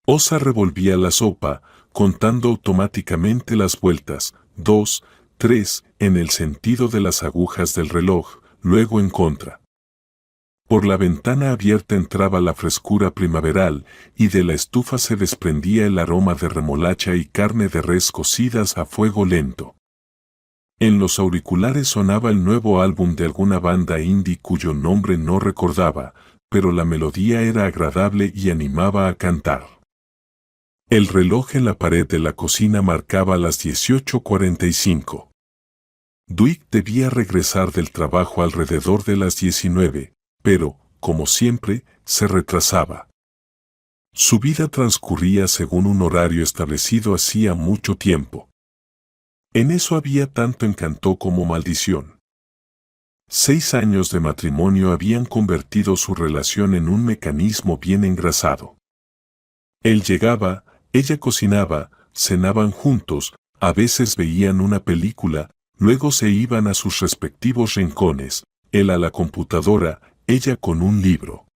Osa revolvía la sopa, contando automáticamente las vueltas, 2, 3, en el sentido de las agujas del reloj, luego en contra. Por la ventana abierta entraba la frescura primaveral, y de la estufa se desprendía el aroma de remolacha y carne de res cocidas a fuego lento. En los auriculares sonaba el nuevo álbum de alguna banda indie cuyo nombre no recordaba, pero la melodía era agradable y animaba a cantar. El reloj en la pared de la cocina marcaba las 18:45. Dwight debía regresar del trabajo alrededor de las 19, pero, como siempre, se retrasaba. Su vida transcurría según un horario establecido hacía mucho tiempo. En eso había tanto encanto como maldición. 6 años de matrimonio habían convertido su relación en un mecanismo bien engrasado. Él llegaba, ella cocinaba, cenaban juntos, a veces veían una película, luego se iban a sus respectivos rincones, él a la computadora, ella con un libro.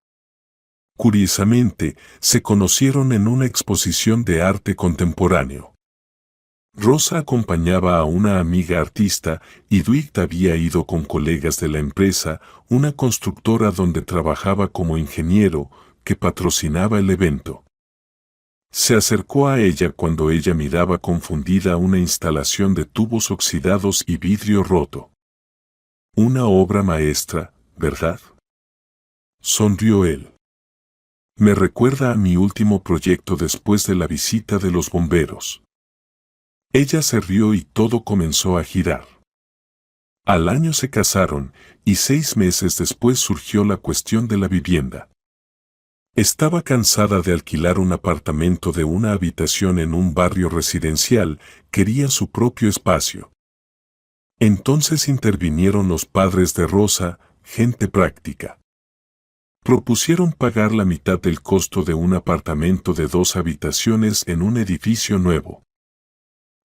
Curiosamente, se conocieron en una exposición de arte contemporáneo. Rosa acompañaba a una amiga artista y Dwight había ido con colegas de la empresa, una constructora donde trabajaba como ingeniero, que patrocinaba el evento. Se acercó a ella cuando ella miraba confundida una instalación de tubos oxidados y vidrio roto. Una obra maestra, ¿verdad? Sonrió él. Me recuerda a mi último proyecto después de la visita de los bomberos. Ella se rió y todo comenzó a girar. Al año se casaron, y 6 meses después surgió la cuestión de la vivienda. Estaba cansada de alquilar un apartamento de una habitación en un barrio residencial, quería su propio espacio. Entonces intervinieron los padres de Rosa, gente práctica. Propusieron pagar la mitad del costo de un apartamento de 2 habitaciones en un edificio nuevo.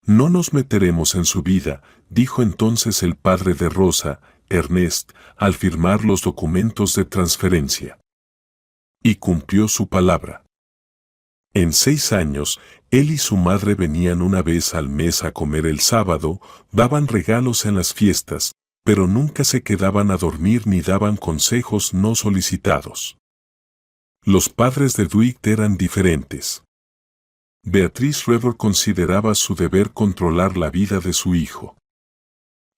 No nos meteremos en su vida, dijo entonces el padre de Rosa, Ernest, al firmar los documentos de transferencia. Y cumplió su palabra. En 6 años, él y su madre venían una vez al mes a comer el sábado, daban regalos en las fiestas, pero nunca se quedaban a dormir ni daban consejos no solicitados. Los padres de Dwight eran diferentes. Beatriz Trevor consideraba su deber controlar la vida de su hijo.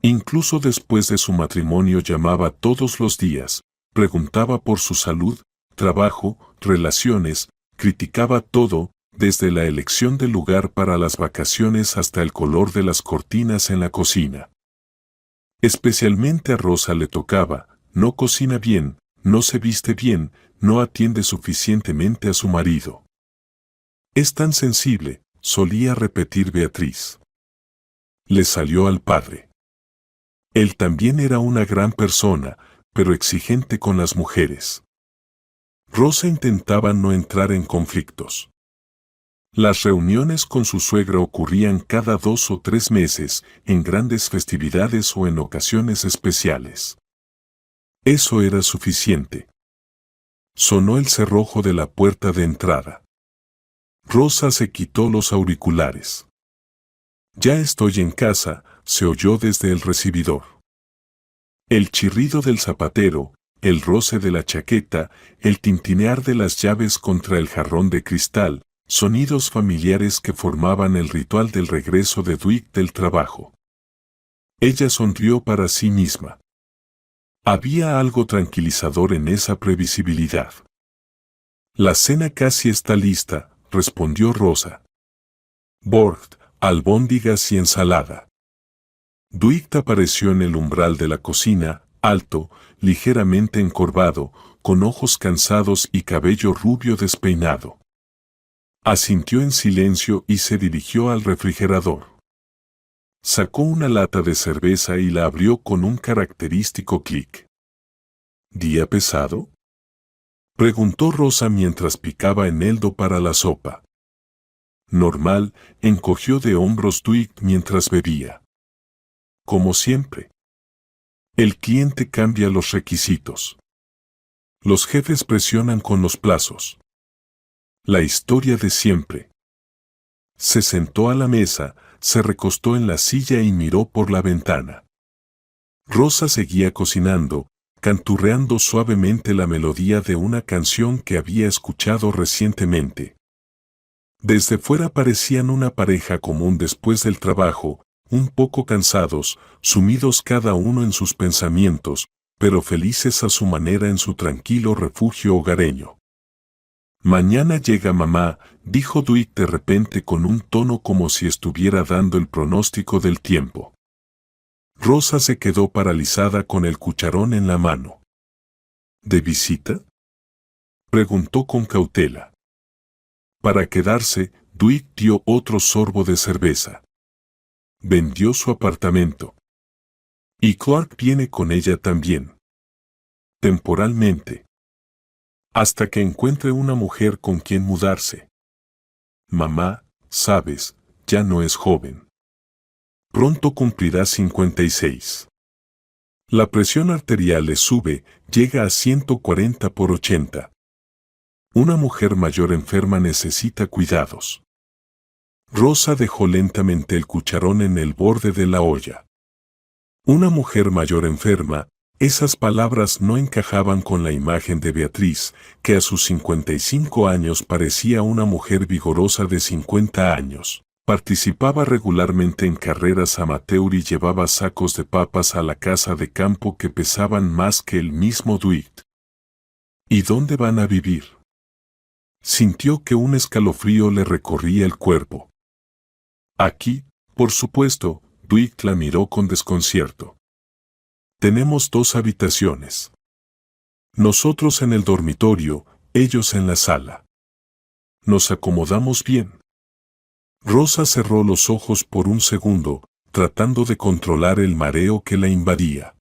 Incluso después de su matrimonio llamaba todos los días, preguntaba por su salud, trabajo, relaciones, criticaba todo, desde la elección del lugar para las vacaciones hasta el color de las cortinas en la cocina. Especialmente a Rosa le tocaba, no cocina bien, no se viste bien, no atiende suficientemente a su marido. Es tan sensible, solía repetir Beatriz. Le salió al padre. Él también era una gran persona, pero exigente con las mujeres. Rosa intentaba no entrar en conflictos. Las reuniones con su suegra ocurrían cada 2 o 3 meses, en grandes festividades o en ocasiones especiales. Eso era suficiente. Sonó el cerrojo de la puerta de entrada. Rosa se quitó los auriculares. Ya estoy en casa, se oyó desde el recibidor. El chirrido del zapatero, el roce de la chaqueta, el tintinear de las llaves contra el jarrón de cristal, sonidos familiares que formaban el ritual del regreso de Dwight del trabajo. Ella sonrió para sí misma. Había algo tranquilizador en esa previsibilidad. La cena casi está lista, respondió Rosa. Bort, albóndigas y ensalada. Dwight apareció en el umbral de la cocina, alto, ligeramente encorvado, con ojos cansados y cabello rubio despeinado. Asintió en silencio y se dirigió al refrigerador. Sacó una lata de cerveza y la abrió con un característico clic. ¿Día pesado?, preguntó Rosa mientras picaba eneldo para la sopa. Normal, encogió de hombros Dwight mientras bebía. Como siempre. El cliente cambia los requisitos. Los jefes presionan con los plazos. La historia de siempre. Se sentó a la mesa, se recostó en la silla y miró por la ventana. Rosa seguía cocinando, canturreando suavemente la melodía de una canción que había escuchado recientemente. Desde fuera parecían una pareja común después del trabajo, un poco cansados, sumidos cada uno en sus pensamientos, pero felices a su manera en su tranquilo refugio hogareño. Mañana llega mamá, dijo Dwight de repente con un tono como si estuviera dando el pronóstico del tiempo. Rosa se quedó paralizada con el cucharón en la mano. ¿De visita?, preguntó con cautela. Para quedarse, Dwight dio otro sorbo de cerveza. Vendió su apartamento. Y Clark viene con ella también. Temporalmente. Hasta que encuentre una mujer con quien mudarse. Mamá, sabes, ya no es joven. Pronto cumplirá 56. La presión arterial le sube, llega a 140/80. Una mujer mayor enferma necesita cuidados. Rosa dejó lentamente el cucharón en el borde de la olla. Una mujer mayor enferma, esas palabras no encajaban con la imagen de Beatriz, que a sus 55 años parecía una mujer vigorosa de 50 años. Participaba regularmente en carreras amateur y llevaba sacos de papas a la casa de campo que pesaban más que el mismo Dwight. ¿Y dónde van a vivir? Sintió que un escalofrío le recorría el cuerpo. Aquí, por supuesto, Dwight la miró con desconcierto. Tenemos 2 habitaciones. Nosotros en el dormitorio, ellos en la sala. Nos acomodamos bien. Rosa cerró los ojos por un segundo, tratando de controlar el mareo que la invadía.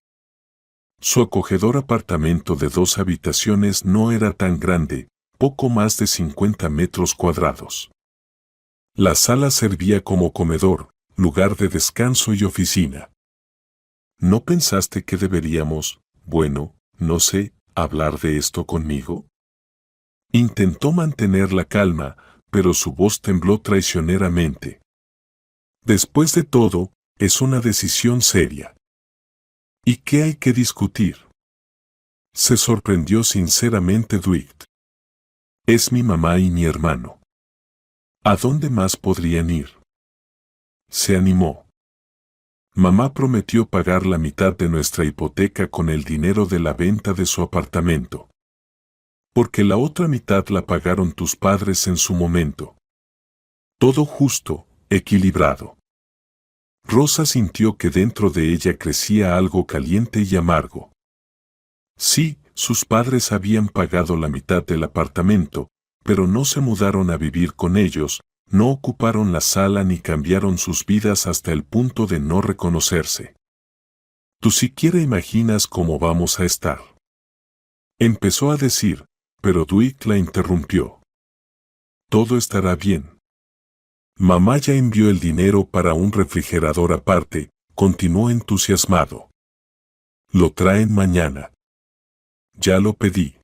Su acogedor apartamento de 2 habitaciones no era tan grande, poco más de 50 metros cuadrados. La sala servía como comedor, lugar de descanso y oficina. ¿No pensaste que deberíamos, bueno, no sé, hablar de esto conmigo? Intentó mantener la calma, pero su voz tembló traicioneramente. Después de todo, es una decisión seria. ¿Y qué hay que discutir? Se sorprendió sinceramente Dwight. Es mi mamá y mi hermano. ¿A dónde más podrían ir? Se animó. Mamá prometió pagar la mitad de nuestra hipoteca con el dinero de la venta de su apartamento. Porque la otra mitad la pagaron tus padres en su momento. Todo justo, equilibrado. Rosa sintió que dentro de ella crecía algo caliente y amargo. Sí, sus padres habían pagado la mitad del apartamento, pero no se mudaron a vivir con ellos, no ocuparon la sala ni cambiaron sus vidas hasta el punto de no reconocerse. ¿Tú siquiera imaginas cómo vamos a estar? Empezó a decir, pero Dwight la interrumpió. Todo estará bien. Mamá ya envió el dinero para un refrigerador aparte, continuó entusiasmado. Lo traen mañana. Ya lo pedí.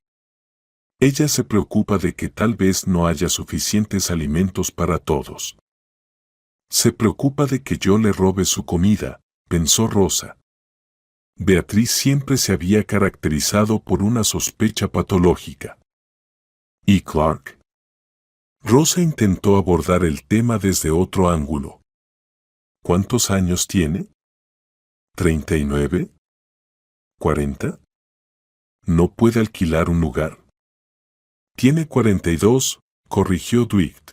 Ella se preocupa de que tal vez no haya suficientes alimentos para todos. Se preocupa de que yo le robe su comida, pensó Rosa. Beatriz siempre se había caracterizado por una sospecha patológica. ¿Y Clark? Rosa intentó abordar el tema desde otro ángulo. ¿Cuántos años tiene? ¿39? ¿40? ¿No puede alquilar un lugar? Tiene 42, corrigió Dwight.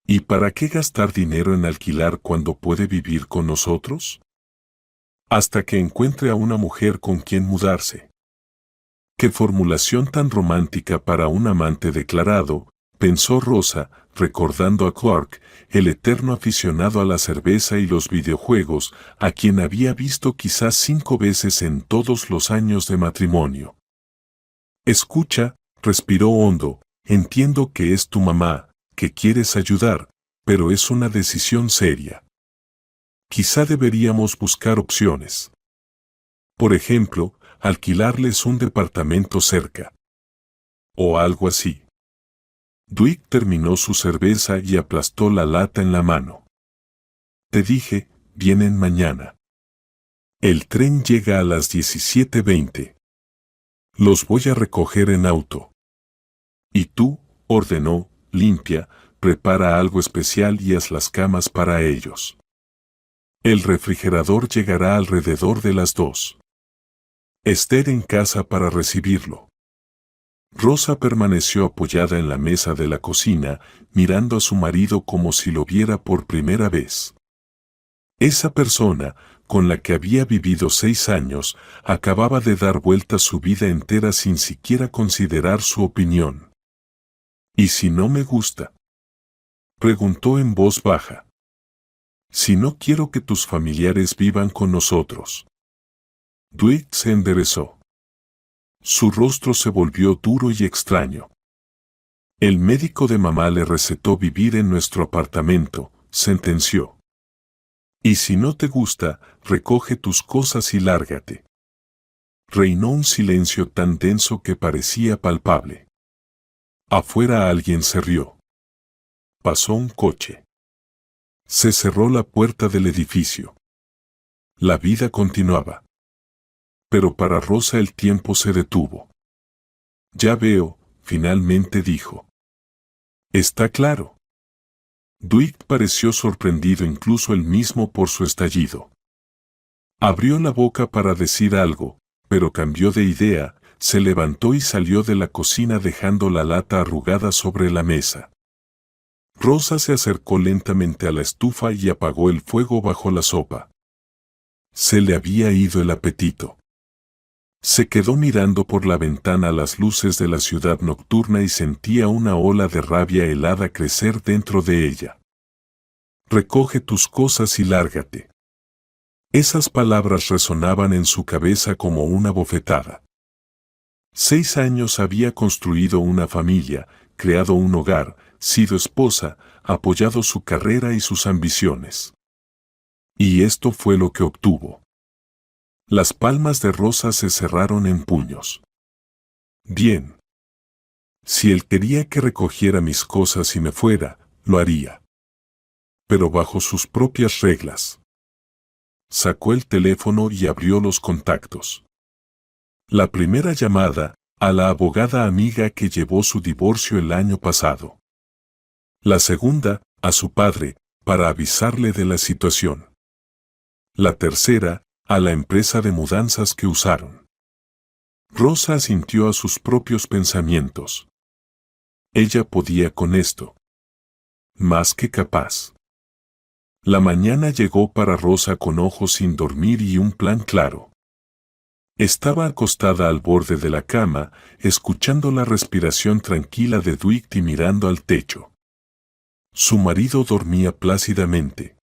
¿Y para qué gastar dinero en alquilar cuando puede vivir con nosotros? Hasta que encuentre a una mujer con quien mudarse. ¡Qué formulación tan romántica para un amante declarado!, pensó Rosa, recordando a Clark, el eterno aficionado a la cerveza y los videojuegos, a quien había visto quizás 5 veces en todos los años de matrimonio. Escucha, respiró hondo, entiendo que es tu mamá, que quieres ayudar, pero es una decisión seria. Quizá deberíamos buscar opciones. Por ejemplo, alquilarles un departamento cerca. O algo así. Dwight terminó su cerveza y aplastó la lata en la mano. Te dije, vienen mañana. El tren llega a las 17:20. Los voy a recoger en auto. Y tú, ordenó, limpia, prepara algo especial y haz las camas para ellos. El refrigerador llegará alrededor de las 2. Esther en casa para recibirlo. Rosa permaneció apoyada en la mesa de la cocina, mirando a su marido como si lo viera por primera vez. Esa persona, con la que había vivido 6 años, acababa de dar vuelta su vida entera sin siquiera considerar su opinión. ¿Y si no me gusta? Preguntó en voz baja. Si no quiero que tus familiares vivan con nosotros. Dwight se enderezó. Su rostro se volvió duro y extraño. El médico de mamá le recetó vivir en nuestro apartamento, sentenció. Y si no te gusta, recoge tus cosas y lárgate. Reinó un silencio tan denso que parecía palpable. Afuera alguien se rió. Pasó un coche. Se cerró la puerta del edificio. La vida continuaba. Pero para Rosa el tiempo se detuvo. Ya veo, finalmente dijo. Está claro. Dwight pareció sorprendido incluso él mismo por su estallido. Abrió la boca para decir algo, pero cambió de idea, se levantó y salió de la cocina dejando la lata arrugada sobre la mesa. Rosa se acercó lentamente a la estufa y apagó el fuego bajo la sopa. Se le había ido el apetito. Se quedó mirando por la ventana las luces de la ciudad nocturna y sentía una ola de rabia helada crecer dentro de ella. Recoge tus cosas y lárgate. Esas palabras resonaban en su cabeza como una bofetada. 6 años había construido una familia, creado un hogar, sido esposa, apoyado su carrera y sus ambiciones. Y esto fue lo que obtuvo. Las palmas de Rosa se cerraron en puños. Bien. Si él quería que recogiera mis cosas y me fuera, lo haría. Pero bajo sus propias reglas. Sacó el teléfono y abrió los contactos. La primera llamada, a la abogada amiga que llevó su divorcio el año pasado. La segunda, a su padre, para avisarle de la situación. La tercera, a la empresa de mudanzas que usaron. Rosa asintió a sus propios pensamientos. Ella podía con esto. Más que capaz. La mañana llegó para Rosa con ojos sin dormir y un plan claro. Estaba acostada al borde de la cama, escuchando la respiración tranquila de Dwight y mirando al techo. Su marido dormía plácidamente.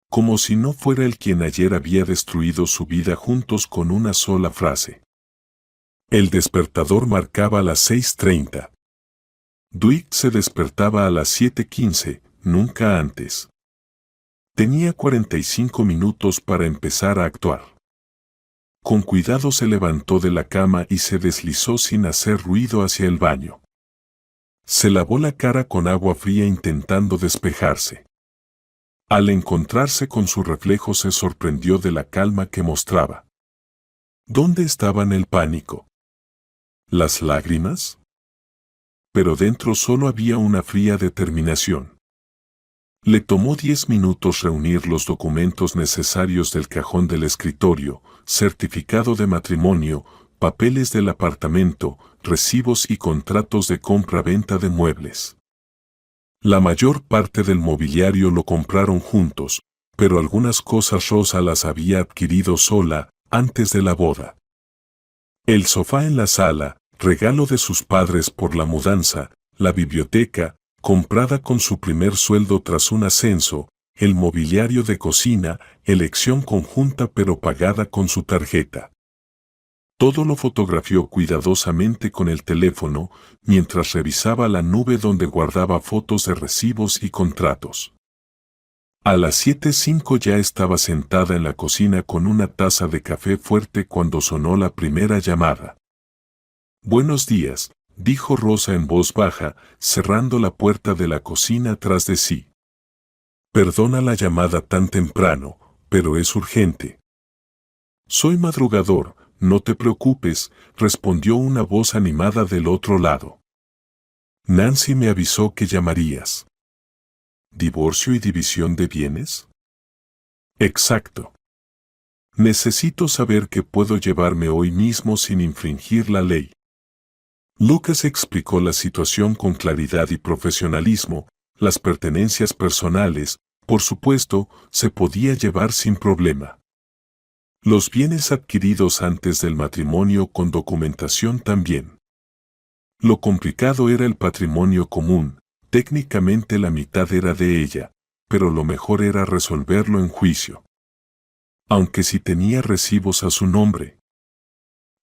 Como si no fuera él quien ayer había destruido su vida juntos con una sola frase. El despertador marcaba las 6:30. Dwight se despertaba a las 7:15, nunca antes. Tenía 45 minutos para empezar a actuar. Con cuidado se levantó de la cama y se deslizó sin hacer ruido hacia el baño. Se lavó la cara con agua fría intentando despejarse. Al encontrarse con su reflejo se sorprendió de la calma que mostraba. ¿Dónde estaban el pánico? ¿Las lágrimas? Pero dentro solo había una fría determinación. Le tomó 10 minutos reunir los documentos necesarios del cajón del escritorio, certificado de matrimonio, papeles del apartamento, recibos y contratos de compra-venta de muebles. La mayor parte del mobiliario lo compraron juntos, pero algunas cosas Rosa las había adquirido sola, antes de la boda. El sofá en la sala, regalo de sus padres por la mudanza, la biblioteca, comprada con su primer sueldo tras un ascenso, el mobiliario de cocina, elección conjunta pero pagada con su tarjeta. Todo lo fotografió cuidadosamente con el teléfono, mientras revisaba la nube donde guardaba fotos de recibos y contratos. A las 7:05 ya estaba sentada en la cocina con una taza de café fuerte cuando sonó la primera llamada. Buenos días, dijo Rosa en voz baja, cerrando la puerta de la cocina tras de sí. Perdona la llamada tan temprano, pero es urgente. Soy madrugador, no te preocupes, respondió una voz animada del otro lado. Nancy me avisó que llamarías. ¿Divorcio y división de bienes? Exacto. Necesito saber que puedo llevarme hoy mismo sin infringir la ley. Lucas explicó la situación con claridad y profesionalismo. Las pertenencias personales, por supuesto, se podía llevar sin problema. Los bienes adquiridos antes del matrimonio con documentación también. Lo complicado era el patrimonio común, técnicamente la mitad era de ella, pero lo mejor era resolverlo en juicio. Aunque si tenía recibos a su nombre.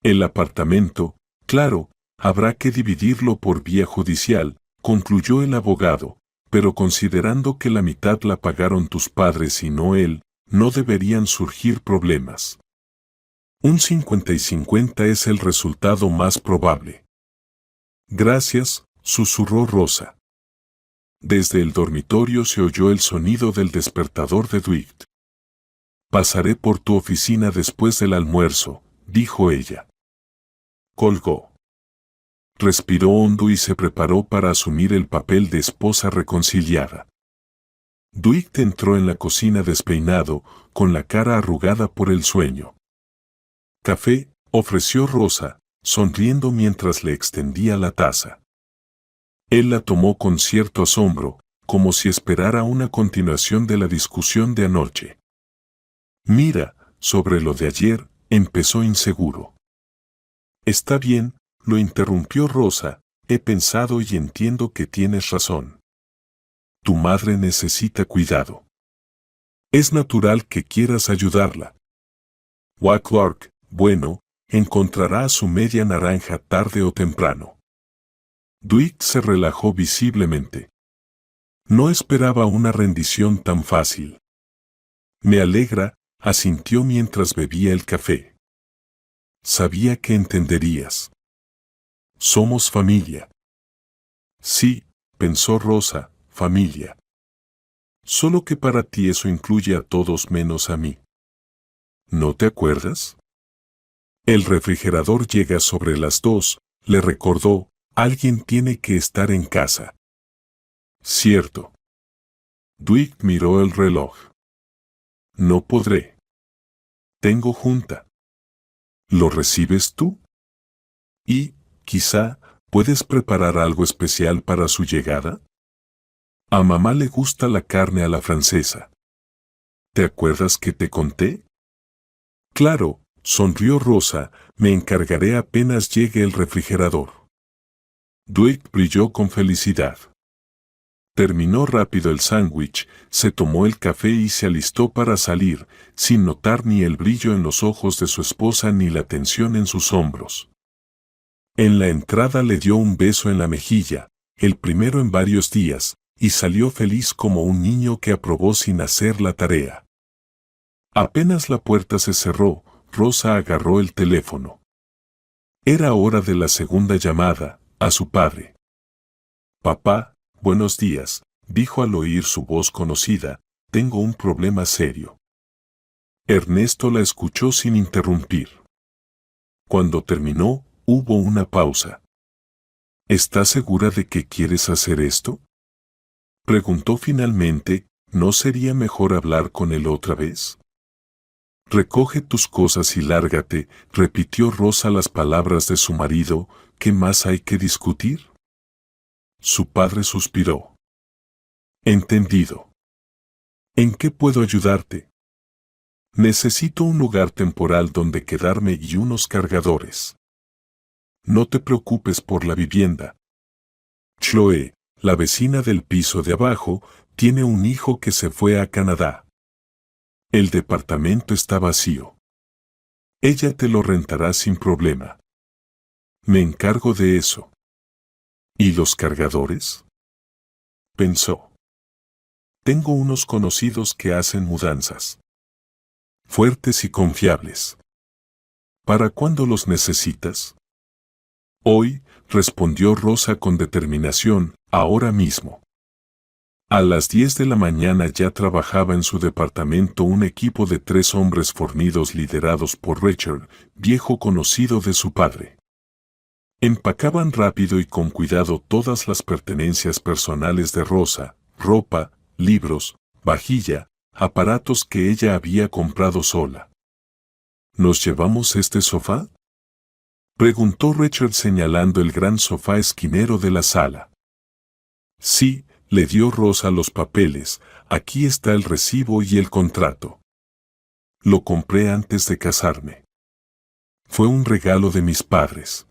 El apartamento, claro, habrá que dividirlo por vía judicial, concluyó el abogado, pero considerando que la mitad la pagaron tus padres y no él, no deberían surgir problemas. Un 50 y 50 es el resultado más probable. Gracias, susurró Rosa. Desde el dormitorio se oyó el sonido del despertador de Dwight. Pasaré por tu oficina después del almuerzo, dijo ella. Colgó. Respiró hondo y se preparó para asumir el papel de esposa reconciliada. Dwight entró en la cocina despeinado, con la cara arrugada por el sueño. Café, ofreció Rosa, sonriendo mientras le extendía la taza. Él la tomó con cierto asombro, como si esperara una continuación de la discusión de anoche. Mira, sobre lo de ayer, empezó inseguro. Está bien, lo interrumpió Rosa, he pensado y entiendo que tienes razón. Tu madre necesita cuidado. Es natural que quieras ayudarla. Clark, bueno, encontrará a su media naranja tarde o temprano. Dwight se relajó visiblemente. No esperaba una rendición tan fácil. Me alegra, asintió mientras bebía el café. Sabía que entenderías. Somos familia. Sí, pensó Rosa, familia. Solo que para ti eso incluye a todos menos a mí. ¿No te acuerdas? El refrigerador llega sobre las 2, le recordó, alguien tiene que estar en casa. Cierto. Dwight miró el reloj. No podré. Tengo junta. ¿Lo recibes tú? Y, quizá, ¿puedes preparar algo especial para su llegada? A mamá le gusta la carne a la francesa. ¿Te acuerdas que te conté? Claro, sonrió Rosa, me encargaré apenas llegue el refrigerador. Dwight brilló con felicidad. Terminó rápido el sándwich, se tomó el café y se alistó para salir, sin notar ni el brillo en los ojos de su esposa ni la tensión en sus hombros. En la entrada le dio un beso en la mejilla, el primero en varios días, y salió feliz como un niño que aprobó sin hacer la tarea. Apenas la puerta se cerró, Rosa agarró el teléfono. Era hora de la segunda llamada, a su padre. Papá, buenos días, dijo al oír su voz conocida, tengo un problema serio. Ernesto la escuchó sin interrumpir. Cuando terminó, hubo una pausa. ¿Estás segura de que quieres hacer esto? Preguntó finalmente, ¿no sería mejor hablar con él otra vez? Recoge tus cosas y lárgate, repitió Rosa las palabras de su marido, ¿qué más hay que discutir? Su padre suspiró. Entendido. ¿En qué puedo ayudarte? Necesito un lugar temporal donde quedarme y unos cargadores. No te preocupes por la vivienda. Chloe, la vecina del piso de abajo, tiene un hijo que se fue a Canadá. El departamento está vacío. Ella te lo rentará sin problema. Me encargo de eso. ¿Y los cargadores? Pensó. Tengo unos conocidos que hacen mudanzas. Fuertes y confiables. ¿Para cuándo los necesitas? Hoy, respondió Rosa con determinación, ahora mismo. A las 10 de la mañana ya trabajaba en su departamento un equipo de 3 hombres fornidos liderados por Richard, viejo conocido de su padre. Empacaban rápido y con cuidado todas las pertenencias personales de Rosa, ropa, libros, vajilla, aparatos que ella había comprado sola. ¿Nos llevamos este sofá?, preguntó Richard señalando el gran sofá esquinero de la sala. Sí, le dio Rosa los papeles, aquí está el recibo y el contrato. Lo compré antes de casarme. Fue un regalo de mis padres.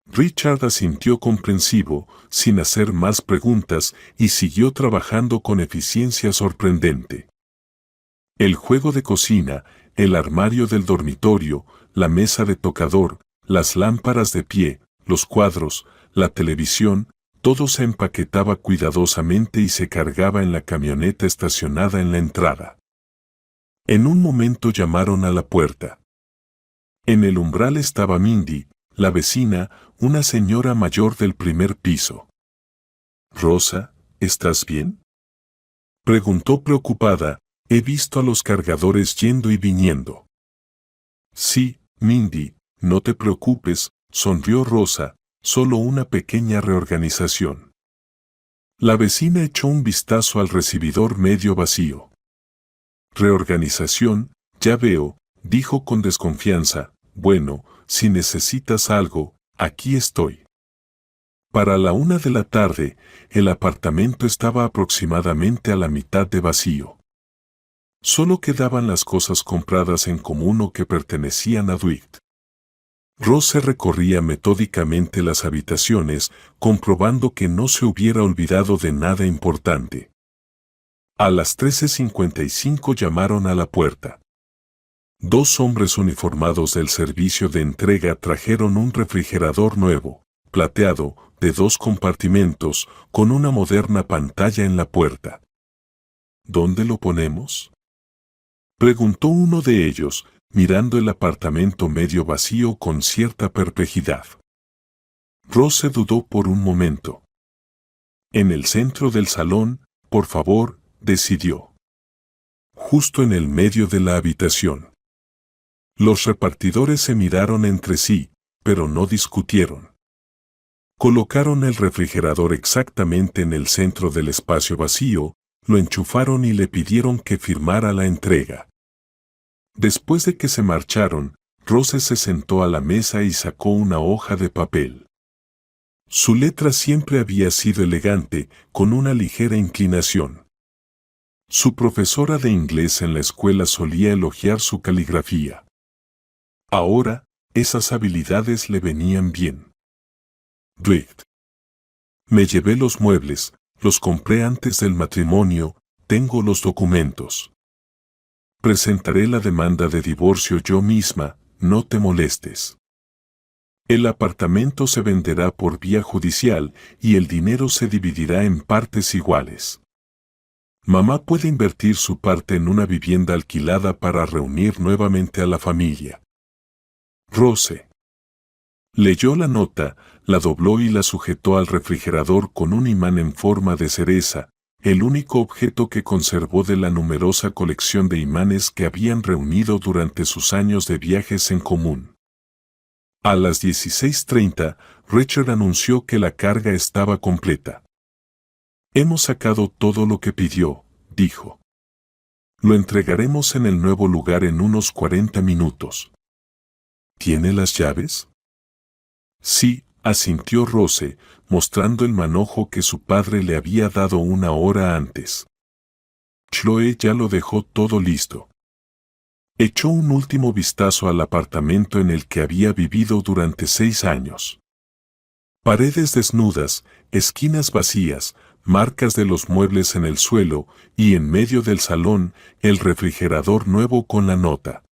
Richard asintió comprensivo, sin hacer más preguntas, y siguió trabajando con eficiencia sorprendente. El juego de cocina, el armario del dormitorio, la mesa de tocador, las lámparas de pie, los cuadros, la televisión, todo se empaquetaba cuidadosamente y se cargaba en la camioneta estacionada en la entrada. En un momento llamaron a la puerta. En el umbral estaba Mindy, la vecina, una señora mayor del primer piso. «Rosa, ¿estás bien?», preguntó preocupada. «He visto a los cargadores yendo y viniendo». «Sí, Mindy, no te preocupes», sonrió Rosa, «solo una pequeña reorganización». La vecina echó un vistazo al recibidor medio vacío. «Reorganización, ya veo», dijo con desconfianza. «Bueno, si necesitas algo, aquí estoy». Para la 1 de la tarde, el apartamento estaba aproximadamente a la mitad de vacío. Solo quedaban las cosas compradas en común o que pertenecían a Dwight. Rose recorría metódicamente las habitaciones, comprobando que no se hubiera olvidado de nada importante. A las 13:55 llamaron a la puerta. 2 hombres uniformados del servicio de entrega trajeron un refrigerador nuevo, plateado, de 2 compartimentos, con una moderna pantalla en la puerta. «¿Dónde lo ponemos?», preguntó uno de ellos, mirando el apartamento medio vacío con cierta perplejidad. Rose dudó por un momento. «En el centro del salón, por favor», decidió. Justo en el medio de la habitación. Los repartidores se miraron entre sí, pero no discutieron. Colocaron el refrigerador exactamente en el centro del espacio vacío, lo enchufaron y le pidieron que firmara la entrega. Después de que se marcharon, Rose se sentó a la mesa y sacó una hoja de papel. Su letra siempre había sido elegante, con una ligera inclinación. Su profesora de inglés en la escuela solía elogiar su caligrafía. Ahora, esas habilidades le venían bien. Dwight. Me llevé los muebles, los compré antes del matrimonio, tengo los documentos. Presentaré la demanda de divorcio yo misma, no te molestes. El apartamento se venderá por vía judicial y el dinero se dividirá en partes iguales. Mamá puede invertir su parte en una vivienda alquilada para reunir nuevamente a la familia. Rose. Leyó la nota, la dobló y la sujetó al refrigerador con un imán en forma de cereza, el único objeto que conservó de la numerosa colección de imanes que habían reunido durante sus años de viajes en común. A las 16:30, Richard anunció que la carga estaba completa. «Hemos sacado todo lo que pidió», dijo. «Lo entregaremos en el nuevo lugar en unos 40 minutos». «¿Tiene las llaves?». «Sí», asintió Rose, mostrando el manojo que su padre le había dado una hora antes. Chloe ya lo dejó todo listo. Echó un último vistazo al apartamento en el que había vivido durante 6 años. Paredes desnudas, esquinas vacías, marcas de los muebles en el suelo, y en medio del salón, el refrigerador nuevo con la nota.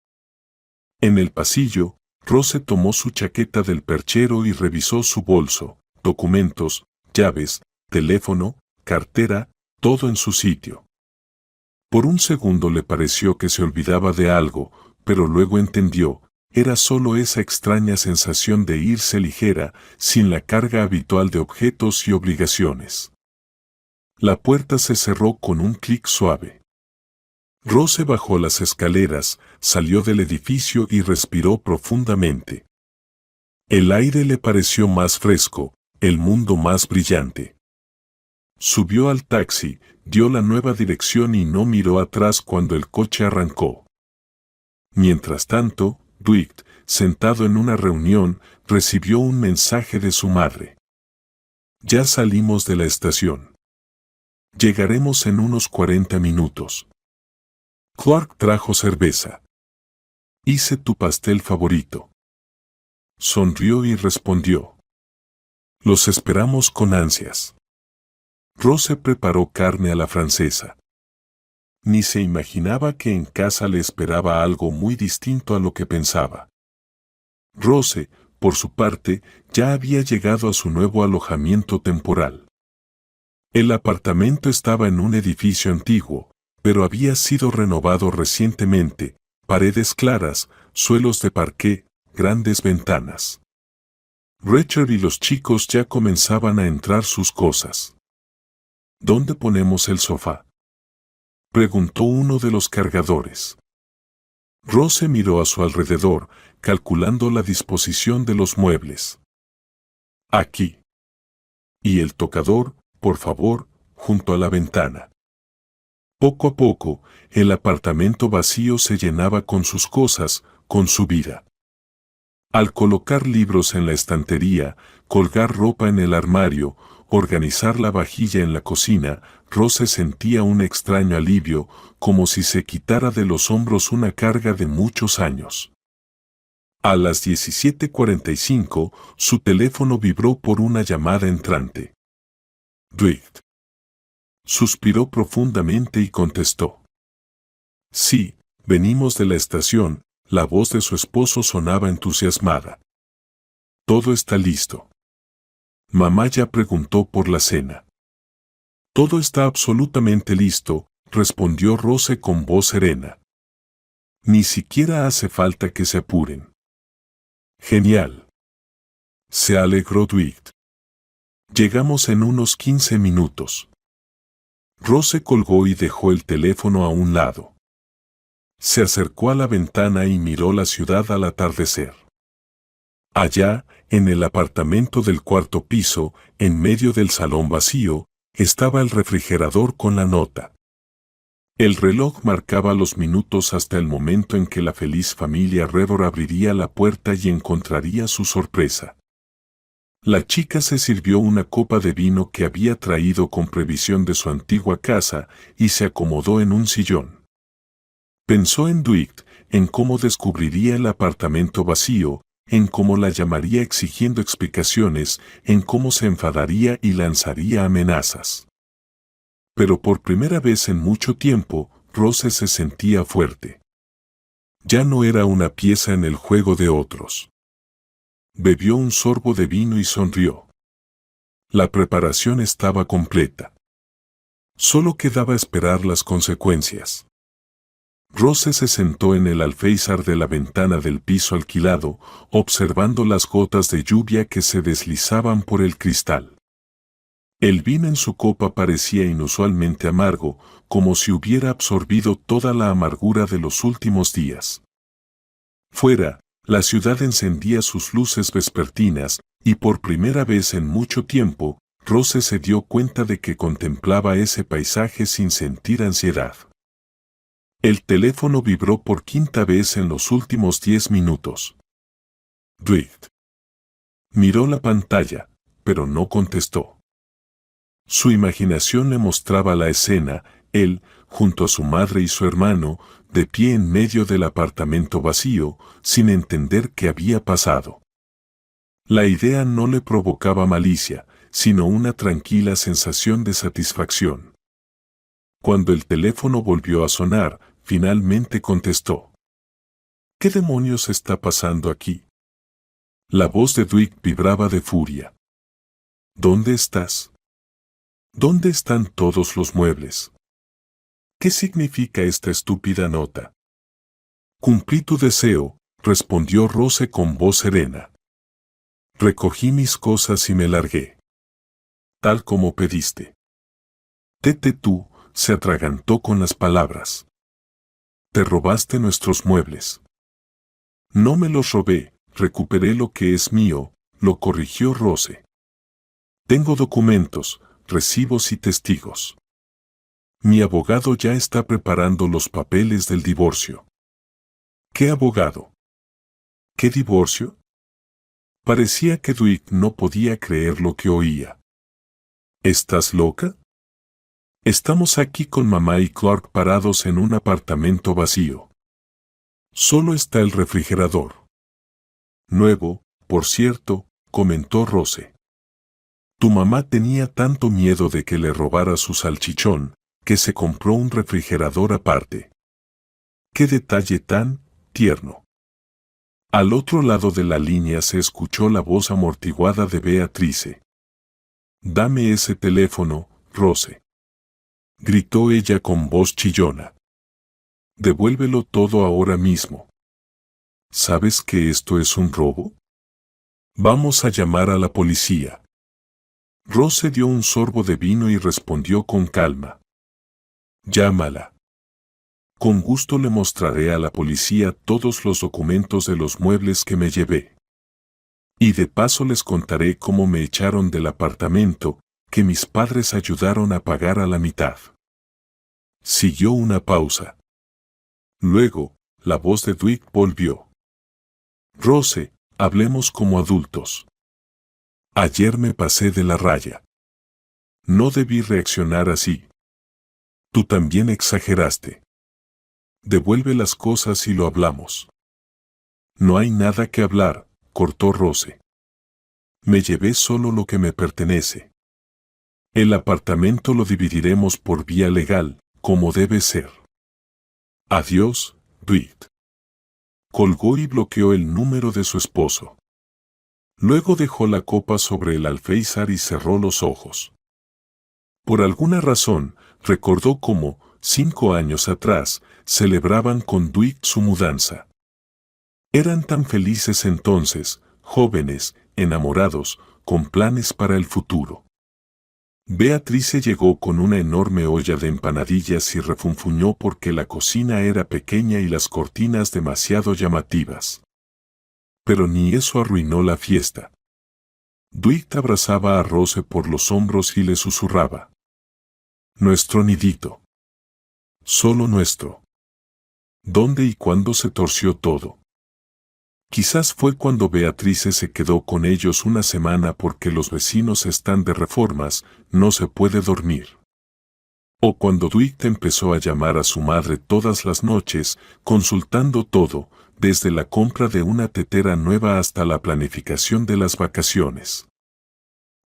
En el pasillo, Rose tomó su chaqueta del perchero y revisó su bolso, documentos, llaves, teléfono, cartera, todo en su sitio. Por un segundo le pareció que se olvidaba de algo, pero luego entendió, era solo esa extraña sensación de irse ligera, sin la carga habitual de objetos y obligaciones. La puerta se cerró con un clic suave. Rose bajó las escaleras, salió del edificio y respiró profundamente. El aire le pareció más fresco, el mundo más brillante. Subió al taxi, dio la nueva dirección y no miró atrás cuando el coche arrancó. Mientras tanto, Dwight, sentado en una reunión, recibió un mensaje de su madre. Ya salimos de la estación. Llegaremos en unos 40 minutos. Clark trajo cerveza. Hice tu pastel favorito. Sonrió y respondió. Los esperamos con ansias. Rose preparó carne a la francesa. Ni se imaginaba que en casa le esperaba algo muy distinto a lo que pensaba. Rose, por su parte, ya había llegado a su nuevo alojamiento temporal. El apartamento estaba en un edificio antiguo, pero había sido renovado recientemente, paredes claras, suelos de parqué, grandes ventanas. Richard y los chicos ya comenzaban a entrar sus cosas. ¿Dónde ponemos el sofá?, preguntó uno de los cargadores. Rose miró a su alrededor, calculando la disposición de los muebles. Aquí. Y el tocador, por favor, junto a la ventana. Poco a poco, el apartamento vacío se llenaba con sus cosas, con su vida. Al colocar libros en la estantería, colgar ropa en el armario, organizar la vajilla en la cocina, Rose sentía un extraño alivio, como si se quitara de los hombros una carga de muchos años. A las 17:45, su teléfono vibró por una llamada entrante. Dwight. Suspiró profundamente y contestó. Sí, venimos de la estación. La voz de su esposo sonaba entusiasmada. Todo está listo. Mamá ya preguntó por la cena. Todo está absolutamente listo, respondió Rose con voz serena. Ni siquiera hace falta que se apuren. Genial. Se alegró Dwight. Llegamos en unos 15 minutos. Rose colgó y dejó el teléfono a un lado. Se acercó a la ventana y miró la ciudad al atardecer. Allá, en el apartamento del cuarto piso, en medio del salón vacío, estaba el refrigerador con la nota. El reloj marcaba los minutos hasta el momento en que la feliz familia Redor abriría la puerta y encontraría su sorpresa. La chica se sirvió una copa de vino que había traído con previsión de su antigua casa y se acomodó en un sillón. Pensó en Dwight, en cómo descubriría el apartamento vacío, en cómo la llamaría exigiendo explicaciones, en cómo se enfadaría y lanzaría amenazas. Pero por primera vez en mucho tiempo, Rose se sentía fuerte. Ya no era una pieza en el juego de otros. Bebió un sorbo de vino y sonrió. La preparación estaba completa. Solo quedaba esperar las consecuencias. Rose se sentó en el alféizar de la ventana del piso alquilado, observando las gotas de lluvia que se deslizaban por el cristal. El vino en su copa parecía inusualmente amargo, como si hubiera absorbido toda la amargura de los últimos días. Fuera, la ciudad encendía sus luces vespertinas, y por primera vez en mucho tiempo, Rose se dio cuenta de que contemplaba ese paisaje sin sentir ansiedad. El teléfono vibró por quinta vez en los últimos 10 minutos. Dwight. Miró la pantalla, pero no contestó. Su imaginación le mostraba la escena, él, junto a su madre y su hermano, de pie en medio del apartamento vacío, sin entender qué había pasado. La idea no le provocaba malicia, sino una tranquila sensación de satisfacción. Cuando el teléfono volvió a sonar, finalmente contestó. ¿Qué demonios está pasando aquí? La voz de Dwight vibraba de furia. ¿Dónde estás? ¿Dónde están todos los muebles? ¿Qué significa esta estúpida nota? Cumplí tu deseo, respondió Rose con voz serena. Recogí mis cosas y me largué. Tal como pediste. Tú, se atragantó con las palabras. Te robaste nuestros muebles. No me los robé, recuperé lo que es mío, lo corrigió Rose. Tengo documentos, recibos y testigos. Mi abogado ya está preparando los papeles del divorcio. ¿Qué abogado? ¿Qué divorcio? Parecía que Dwight no podía creer lo que oía. ¿Estás loca? Estamos aquí con mamá y Clark parados en un apartamento vacío. Solo está el refrigerador. Nuevo, por cierto, comentó Rose. Tu mamá tenía tanto miedo de que le robara su salchichón, que se compró un refrigerador aparte. ¡Qué detalle tan tierno! Al otro lado de la línea se escuchó la voz amortiguada de Beatrice. Dame ese teléfono, Rose. Gritó ella con voz chillona. Devuélvelo todo ahora mismo. ¿Sabes que esto es un robo? Vamos a llamar a la policía. Rose dio un sorbo de vino y respondió con calma. Llámala. Con gusto le mostraré a la policía todos los documentos de los muebles que me llevé. Y de paso les contaré cómo me echaron del apartamento, que mis padres ayudaron a pagar a la mitad. Siguió una pausa. Luego, la voz de Dwight volvió. Rose, hablemos como adultos. Ayer me pasé de la raya. No debí reaccionar así. Tú también exageraste. Devuelve las cosas y lo hablamos. No hay nada que hablar, cortó Rose. Me llevé solo lo que me pertenece. El apartamento lo dividiremos por vía legal, como debe ser. Adiós, Dwight. Colgó y bloqueó el número de su esposo. Luego dejó la copa sobre el alféizar y cerró los ojos. Por alguna razón, recordó cómo, 5 años atrás, celebraban con Dwight su mudanza. Eran tan felices entonces, jóvenes, enamorados, con planes para el futuro. Beatrice llegó con una enorme olla de empanadillas y refunfuñó porque la cocina era pequeña y las cortinas demasiado llamativas. Pero ni eso arruinó la fiesta. Dwight abrazaba a Rose por los hombros y le susurraba. Nuestro nidito. Solo nuestro. ¿Dónde y cuándo se torció todo? Quizás fue cuando Beatrice se quedó con ellos una semana porque los vecinos están de reformas, no se puede dormir. O cuando Dwight empezó a llamar a su madre todas las noches, consultando todo, desde la compra de una tetera nueva hasta la planificación de las vacaciones.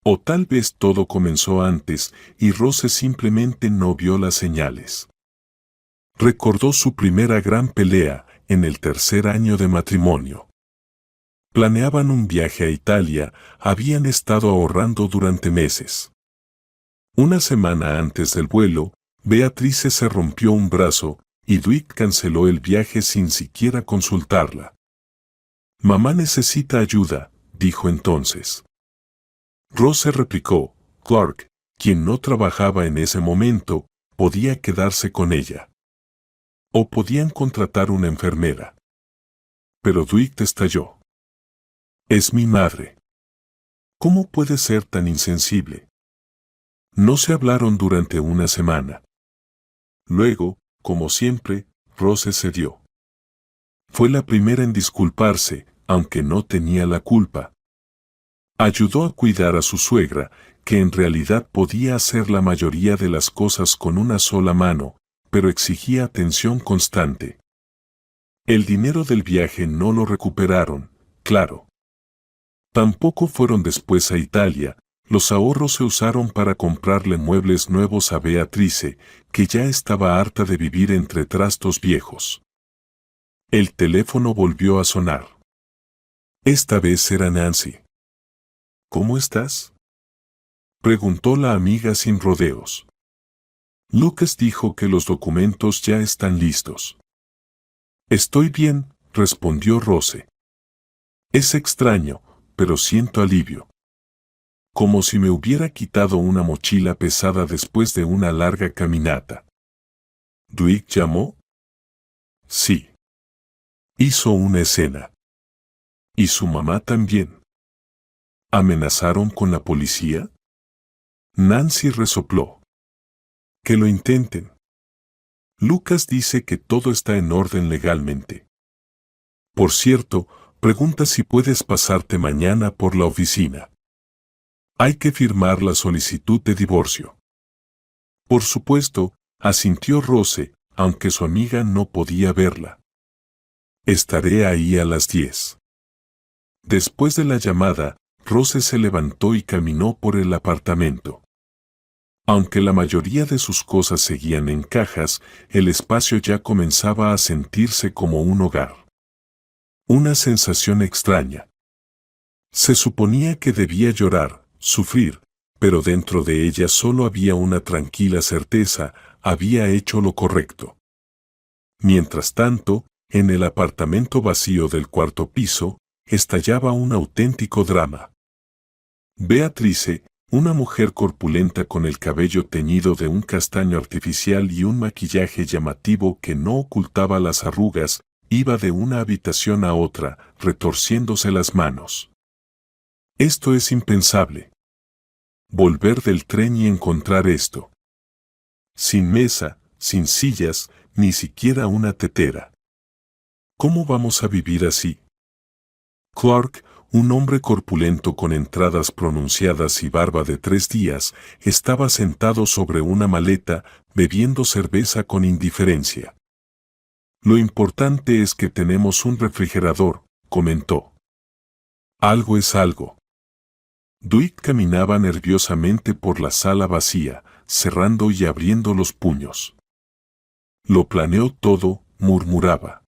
O tal vez todo comenzó antes y Rose simplemente no vio las señales. Recordó su primera gran pelea en el 3er año de matrimonio. Planeaban un viaje a Italia, habían estado ahorrando durante meses. Una semana antes del vuelo, Beatrice se rompió un brazo y Dwight canceló el viaje sin siquiera consultarla. Mamá necesita ayuda, dijo entonces. Rose replicó, Clark, quien no trabajaba en ese momento, podía quedarse con ella. O podían contratar una enfermera. Pero Dwight estalló. Es mi madre. ¿Cómo puede ser tan insensible? No se hablaron durante una semana. Luego, como siempre, Rose cedió. Fue la primera en disculparse, aunque no tenía la culpa. Ayudó a cuidar a su suegra, que en realidad podía hacer la mayoría de las cosas con una sola mano, pero exigía atención constante. El dinero del viaje no lo recuperaron, claro. Tampoco fueron después a Italia, los ahorros se usaron para comprarle muebles nuevos a Beatrice, que ya estaba harta de vivir entre trastos viejos. El teléfono volvió a sonar. Esta vez era Nancy. ¿Cómo estás?, preguntó la amiga sin rodeos. Lucas dijo que los documentos ya están listos. Estoy bien, respondió Rose. Es extraño, pero siento alivio. Como si me hubiera quitado una mochila pesada después de una larga caminata. ¿Dwight llamó? Sí. Hizo una escena. ¿Y su mamá también? ¿Amenazaron con la policía? Nancy resopló. Que lo intenten. Lucas dice que todo está en orden legalmente. Por cierto, pregunta si puedes pasarte mañana por la oficina. Hay que firmar la solicitud de divorcio. Por supuesto, asintió Rose, aunque su amiga no podía verla. Estaré ahí a las 10. Después de la llamada, Rose se levantó y caminó por el apartamento. Aunque la mayoría de sus cosas seguían en cajas, el espacio ya comenzaba a sentirse como un hogar. Una sensación extraña. Se suponía que debía llorar, sufrir, pero dentro de ella solo había una tranquila certeza: había hecho lo correcto. Mientras tanto, en el apartamento vacío del cuarto piso, estallaba un auténtico drama. Beatrice, una mujer corpulenta con el cabello teñido de un castaño artificial y un maquillaje llamativo que no ocultaba las arrugas, iba de una habitación a otra, retorciéndose las manos. Esto es impensable. Volver del tren y encontrar esto. Sin mesa, sin sillas, ni siquiera una tetera. ¿Cómo vamos a vivir así? Clark, un hombre corpulento con entradas pronunciadas y barba de 3 días, estaba sentado sobre una maleta, bebiendo cerveza con indiferencia. Lo importante es que tenemos un refrigerador, comentó. Algo es algo. Dwight caminaba nerviosamente por la sala vacía, cerrando y abriendo los puños. Lo planeó todo, murmuraba.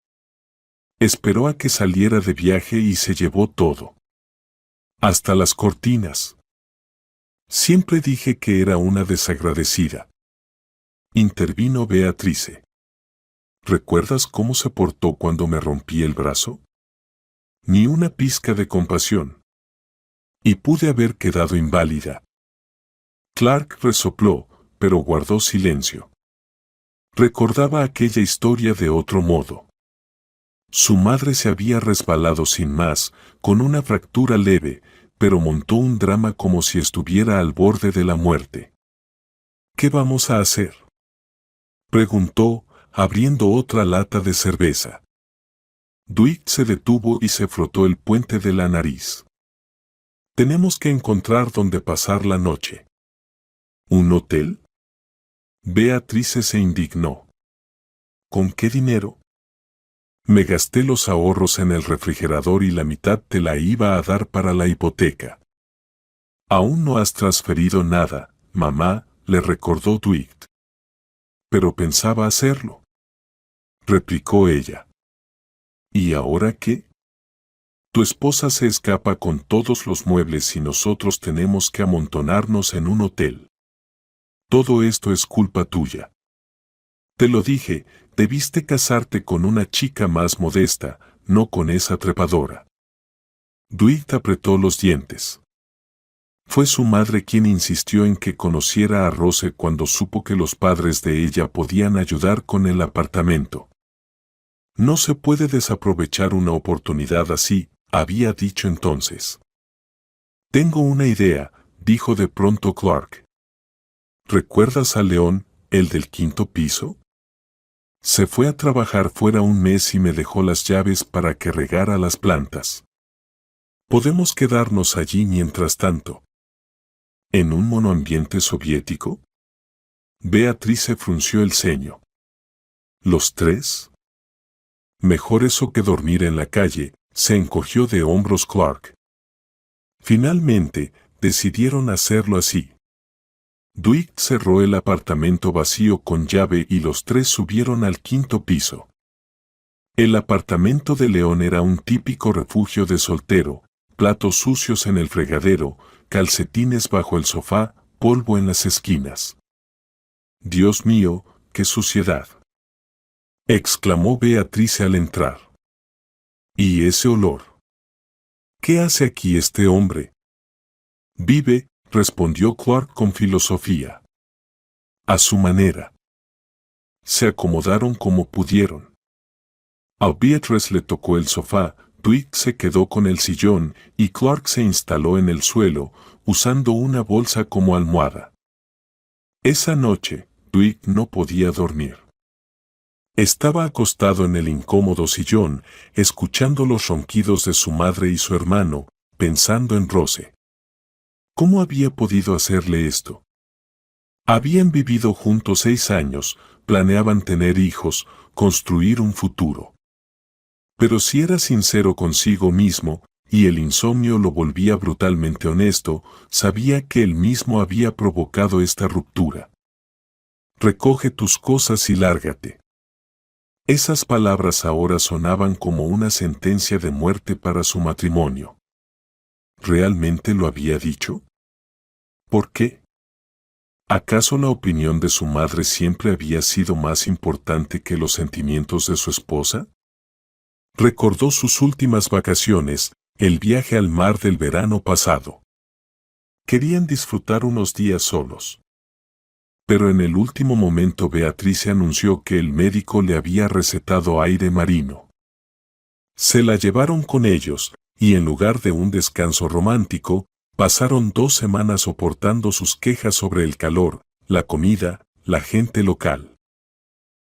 Esperó a que saliera de viaje y se llevó todo. Hasta las cortinas. Siempre dije que era una desagradecida. Intervino Beatrice. ¿Recuerdas cómo se portó cuando me rompí el brazo? Ni una pizca de compasión. Y pude haber quedado inválida. Clark resopló, pero guardó silencio. Recordaba aquella historia de otro modo. Su madre se había resbalado sin más, con una fractura leve, pero montó un drama como si estuviera al borde de la muerte. ¿Qué vamos a hacer?, preguntó, abriendo otra lata de cerveza. Dwight se detuvo y se frotó el puente de la nariz. Tenemos que encontrar dónde pasar la noche. ¿Un hotel? Beatrice se indignó. ¿Con qué dinero? Me gasté los ahorros en el refrigerador y la mitad te la iba a dar para la hipoteca. Aún no has transferido nada, mamá, le recordó Dwight. Pero pensaba hacerlo, replicó ella. ¿Y ahora qué? Tu esposa se escapa con todos los muebles y nosotros tenemos que amontonarnos en un hotel. Todo esto es culpa tuya. Te lo dije, debiste casarte con una chica más modesta, no con esa trepadora. Dwight apretó los dientes. Fue su madre quien insistió en que conociera a Rose cuando supo que los padres de ella podían ayudar con el apartamento. No se puede desaprovechar una oportunidad así, había dicho entonces. Tengo una idea, dijo de pronto Clark. ¿Recuerdas a León, el del 5º piso? Se fue a trabajar fuera un mes y me dejó las llaves para que regara las plantas. ¿Podemos quedarnos allí mientras tanto? ¿En un monoambiente soviético? Beatrice frunció el ceño. ¿Los 3? Mejor eso que dormir en la calle, se encogió de hombros Clark. Finalmente, decidieron hacerlo así. Dwight cerró el apartamento vacío con llave y los 3 subieron al 5º piso. El apartamento de León era un típico refugio de soltero, platos sucios en el fregadero, calcetines bajo el sofá, polvo en las esquinas. Dios mío, qué suciedad, exclamó Beatrice al entrar. ¿Y ese olor? ¿Qué hace aquí este hombre? Vive, respondió Clark con filosofía. A su manera. Se acomodaron como pudieron. A Beatrice le tocó el sofá, Dwight se quedó con el sillón y Clark se instaló en el suelo, usando una bolsa como almohada. Esa noche, Dwight no podía dormir. Estaba acostado en el incómodo sillón, escuchando los ronquidos de su madre y su hermano, pensando en Rose. ¿Cómo había podido hacerle esto? Habían vivido juntos 6 años, planeaban tener hijos, construir un futuro. Pero si era sincero consigo mismo, y el insomnio lo volvía brutalmente honesto, sabía que él mismo había provocado esta ruptura. Recoge tus cosas y lárgate. Esas palabras ahora sonaban como una sentencia de muerte para su matrimonio. ¿Realmente lo había dicho? ¿Por qué? ¿Acaso la opinión de su madre siempre había sido más importante que los sentimientos de su esposa? Recordó sus últimas vacaciones, el viaje al mar del verano pasado. Querían disfrutar unos días solos. Pero en el último momento Beatrice anunció que el médico le había recetado aire marino. Se la llevaron con ellos, y en lugar de un descanso romántico, pasaron 2 semanas soportando sus quejas sobre el calor, la comida, la gente local.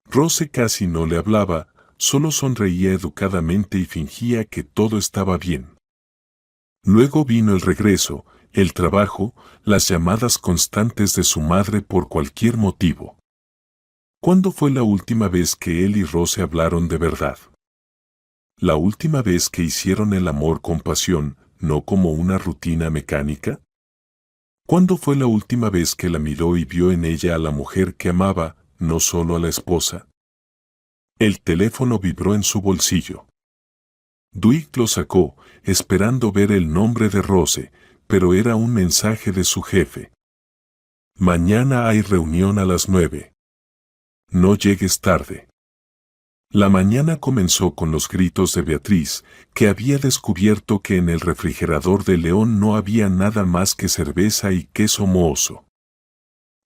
Rose casi no le hablaba, solo sonreía educadamente y fingía que todo estaba bien. Luego vino el regreso, el trabajo, las llamadas constantes de su madre por cualquier motivo. ¿Cuándo fue la última vez que él y Rose hablaron de verdad? ¿La última vez que hicieron el amor con pasión, no como una rutina mecánica? ¿Cuándo fue la última vez que la miró y vio en ella a la mujer que amaba, no solo a la esposa? El teléfono vibró en su bolsillo. Dwight lo sacó, esperando ver el nombre de Rose, pero era un mensaje de su jefe. Mañana hay reunión a las 9. No llegues tarde. La mañana comenzó con los gritos de Beatriz, que había descubierto que en el refrigerador de León no había nada más que cerveza y queso mohoso.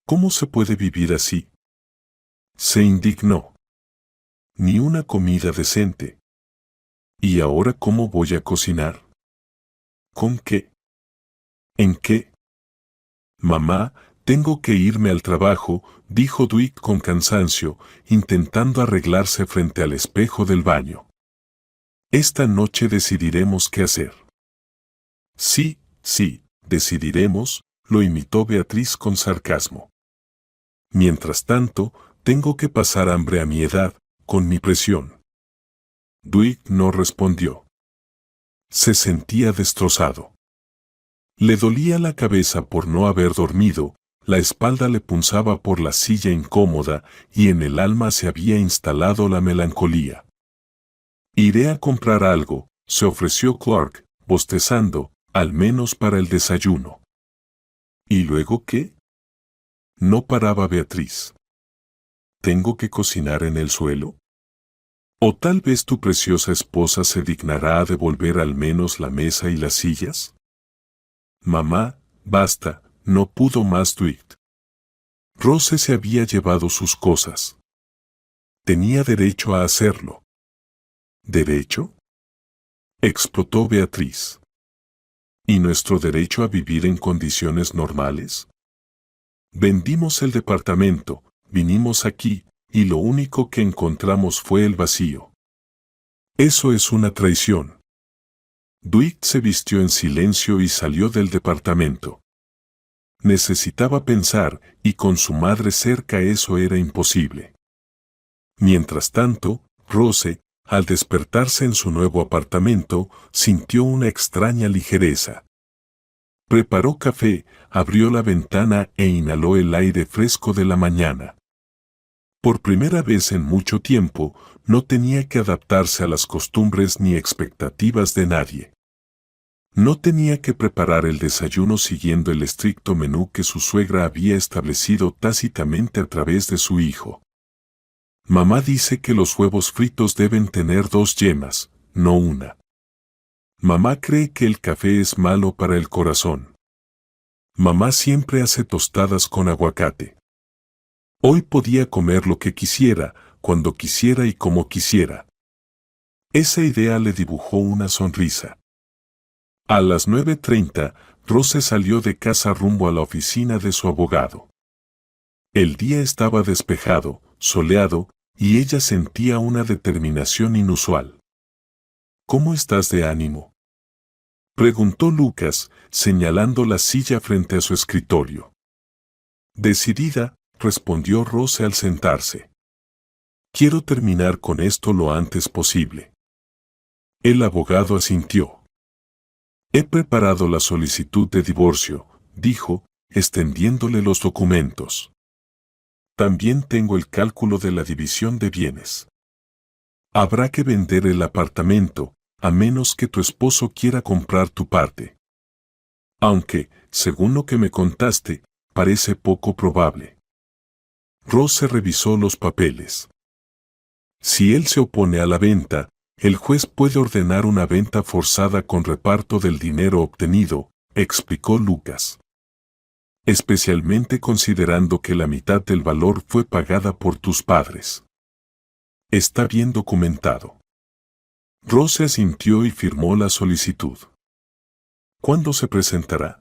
¿Cómo se puede vivir así? Se indignó. Ni una comida decente. ¿Y ahora cómo voy a cocinar? ¿Con qué? ¿En qué? Mamá, tengo que irme al trabajo, dijo Dwight con cansancio, intentando arreglarse frente al espejo del baño. Esta noche decidiremos qué hacer. Sí, decidiremos, lo imitó Beatriz con sarcasmo. Mientras tanto, tengo que pasar hambre a mi edad, con mi presión. Dwight no respondió. Se sentía destrozado. Le dolía la cabeza por no haber dormido, la espalda le punzaba por la silla incómoda y en el alma se había instalado la melancolía. Iré a comprar algo, se ofreció Clark, bostezando, al menos para el desayuno. ¿Y luego qué? No paraba Beatriz. ¿Tengo que cocinar en el suelo? ¿O tal vez tu preciosa esposa se dignará a devolver al menos la mesa y las sillas? Mamá, basta, no pudo más Dwight. Rose se había llevado sus cosas. Tenía derecho a hacerlo. ¿Derecho? Explotó Beatriz. ¿Y nuestro derecho a vivir en condiciones normales? Vendimos el departamento, vinimos aquí, y lo único que encontramos fue el vacío. Eso es una traición. Dwight se vistió en silencio y salió del departamento. Necesitaba pensar, y con su madre cerca eso era imposible. Mientras tanto, Rose, al despertarse en su nuevo apartamento, sintió una extraña ligereza. Preparó café, abrió la ventana e inhaló el aire fresco de la mañana. Por primera vez en mucho tiempo, no tenía que adaptarse a las costumbres ni expectativas de nadie. No tenía que preparar el desayuno siguiendo el estricto menú que su suegra había establecido tácitamente a través de su hijo. Mamá dice que los huevos fritos deben tener 2 yemas, no una. Mamá cree que el café es malo para el corazón. Mamá siempre hace tostadas con aguacate. Hoy podía comer lo que quisiera, cuando quisiera y como quisiera. Esa idea le dibujó una sonrisa. A las 9:30, Rose salió de casa rumbo a la oficina de su abogado. El día estaba despejado, soleado, y ella sentía una determinación inusual. ¿Cómo estás de ánimo?, preguntó Lucas, señalando la silla frente a su escritorio. Decidida, respondió Rose al sentarse. Quiero terminar con esto lo antes posible. El abogado asintió. He preparado la solicitud de divorcio, dijo, extendiéndole los documentos. También tengo el cálculo de la división de bienes. Habrá que vender el apartamento, a menos que tu esposo quiera comprar tu parte. Aunque, según lo que me contaste, parece poco probable. Rose revisó los papeles. Si él se opone a la venta, el juez puede ordenar una venta forzada con reparto del dinero obtenido, explicó Lucas. Especialmente considerando que la mitad del valor fue pagada por tus padres. Está bien documentado. Rose asintió y firmó la solicitud. ¿Cuándo se presentará?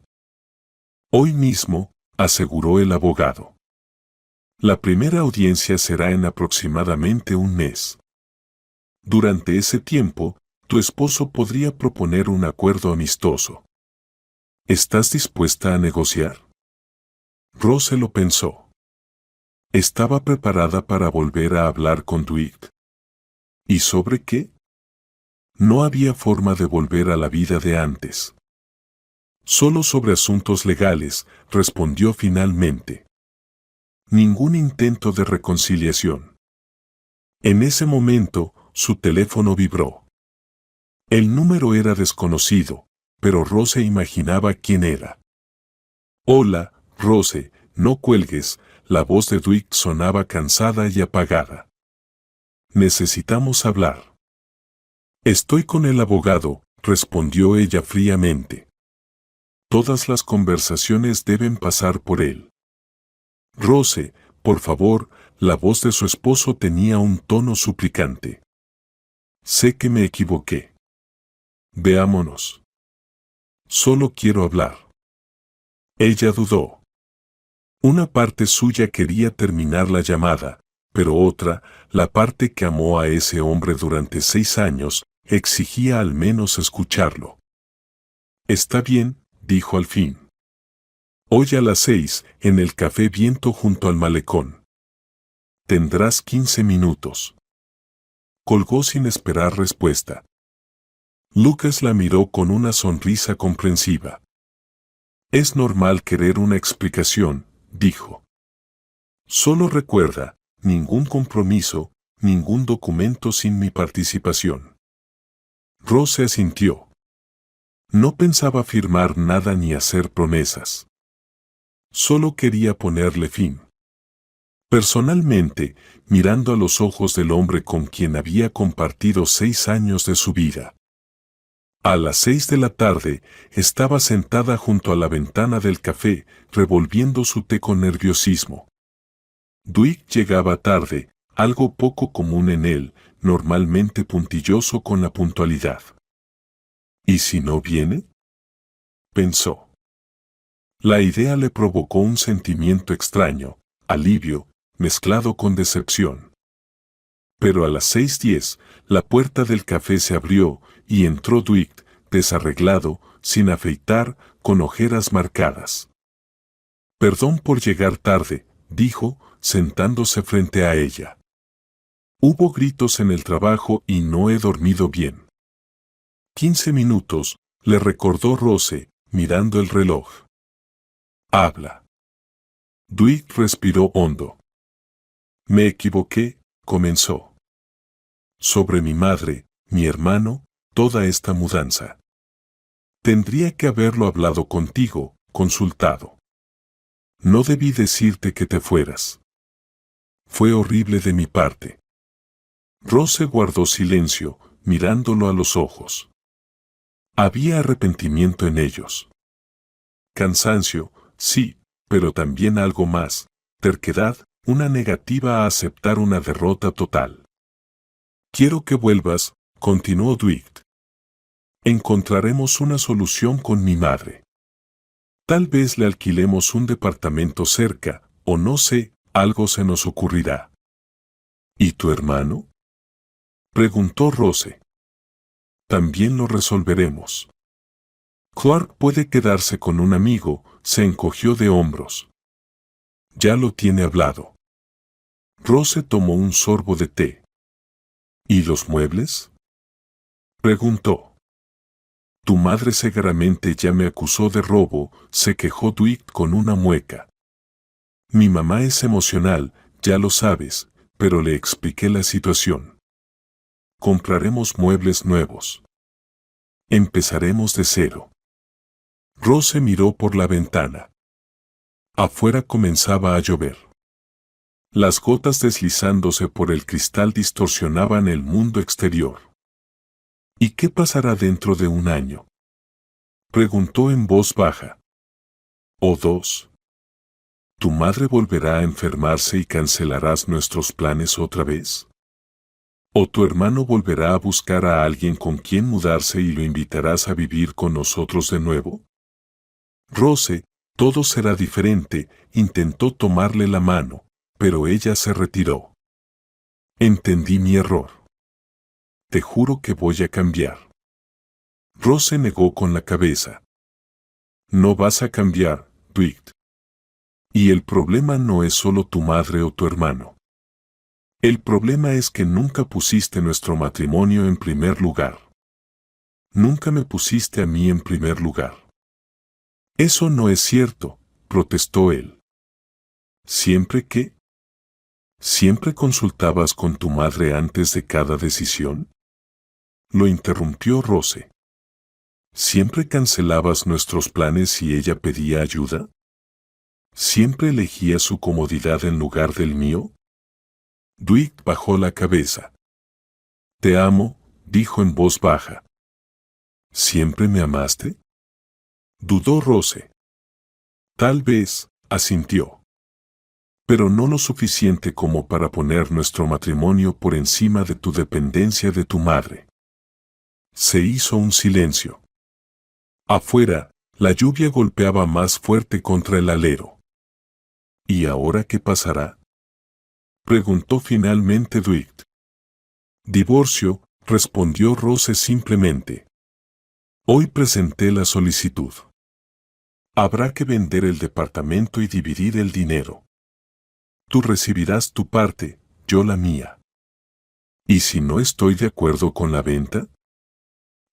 Hoy mismo, aseguró el abogado. La primera audiencia será en aproximadamente un mes. Durante ese tiempo, tu esposo podría proponer un acuerdo amistoso. ¿Estás dispuesta a negociar? Rose lo pensó. Estaba preparada para volver a hablar con Dwight. ¿Y sobre qué? No había forma de volver a la vida de antes. Solo sobre asuntos legales, respondió finalmente. Ningún intento de reconciliación. En ese momento, su teléfono vibró. El número era desconocido, pero Rose imaginaba quién era. Hola, Rose, no cuelgues, la voz de Dwight sonaba cansada y apagada. Necesitamos hablar. Estoy con el abogado, respondió ella fríamente. Todas las conversaciones deben pasar por él. Rose, por favor, la voz de su esposo tenía un tono suplicante. Sé que me equivoqué. Veámonos. Solo quiero hablar. Ella dudó. Una parte suya quería terminar la llamada, pero otra, la parte que amó a ese hombre durante 6 años, exigía al menos escucharlo. Está bien, dijo al fin. Hoy a las 6, en el Café Viento junto al malecón. Tendrás 15 minutos. Colgó sin esperar respuesta. Lucas la miró con una sonrisa comprensiva. Es normal querer una explicación, dijo. Solo recuerda, ningún compromiso, ningún documento sin mi participación. Rose asintió. No pensaba firmar nada ni hacer promesas. Solo quería ponerle fin. Personalmente, mirando a los ojos del hombre con quien había compartido 6 años de su vida. A las 6 de la tarde, estaba sentada junto a la ventana del café, revolviendo su té con nerviosismo. Dwight llegaba tarde, algo poco común en él, normalmente puntilloso con la puntualidad. ¿Y si no viene?, pensó. La idea le provocó un sentimiento extraño, alivio, mezclado con decepción. Pero a las 6:10, la puerta del café se abrió, y entró Dwight, desarreglado, sin afeitar, con ojeras marcadas. Perdón por llegar tarde, dijo, sentándose frente a ella. Hubo gritos en el trabajo y no he dormido bien. 15 minutos, le recordó Rose, mirando el reloj. Habla. Dwight respiró hondo. Me equivoqué, comenzó. Sobre mi madre, mi hermano, toda esta mudanza. Tendría que haberlo hablado contigo, consultado. No debí decirte que te fueras. Fue horrible de mi parte. Rose guardó silencio, mirándolo a los ojos. Había arrepentimiento en ellos. Cansancio, sí, pero también algo más, terquedad, una negativa a aceptar una derrota total. Quiero que vuelvas, continuó Dwight. Encontraremos una solución con mi madre. Tal vez le alquilemos un departamento cerca, o no sé, algo se nos ocurrirá. ¿Y tu hermano?, preguntó Rose. También lo resolveremos. Clark puede quedarse con un amigo, se encogió de hombros. Ya lo tiene hablado. Rose tomó un sorbo de té. ¿Y los muebles?, preguntó. Tu madre seguramente ya me acusó de robo, se quejó Dwight con una mueca. Mi mamá es emocional, ya lo sabes, pero le expliqué la situación. Compraremos muebles nuevos. Empezaremos de cero. Rose miró por la ventana. Afuera comenzaba a llover. Las gotas deslizándose por el cristal distorsionaban el mundo exterior. ¿Y qué pasará dentro de un año?, preguntó en voz baja. ¿O dos? ¿Tu madre volverá a enfermarse y cancelarás nuestros planes otra vez? ¿O tu hermano volverá a buscar a alguien con quien mudarse y lo invitarás a vivir con nosotros de nuevo? Rose, todo será diferente, intentó tomarle la mano, pero ella se retiró. Entendí mi error. Te juro que voy a cambiar. Rose negó con la cabeza. No vas a cambiar, Dwight. Y el problema no es solo tu madre o tu hermano. El problema es que nunca pusiste nuestro matrimonio en primer lugar. Nunca me pusiste a mí en primer lugar. Eso no es cierto, protestó él. ¿Siempre qué? ¿Siempre consultabas con tu madre antes de cada decisión?, lo interrumpió Rose. ¿Siempre cancelabas nuestros planes si ella pedía ayuda? ¿Siempre elegías su comodidad en lugar del mío? Dwight bajó la cabeza. Te amo, dijo en voz baja. ¿Siempre me amaste?, dudó Rose. Tal vez, asintió. Pero no lo suficiente como para poner nuestro matrimonio por encima de tu dependencia de tu madre. Se hizo un silencio. Afuera, la lluvia golpeaba más fuerte contra el alero. ¿Y ahora qué pasará?, preguntó finalmente Dwight. Divorcio, respondió Rose simplemente. Hoy presenté la solicitud. Habrá que vender el departamento y dividir el dinero. Tú recibirás tu parte, yo la mía. ¿Y si no estoy de acuerdo con la venta?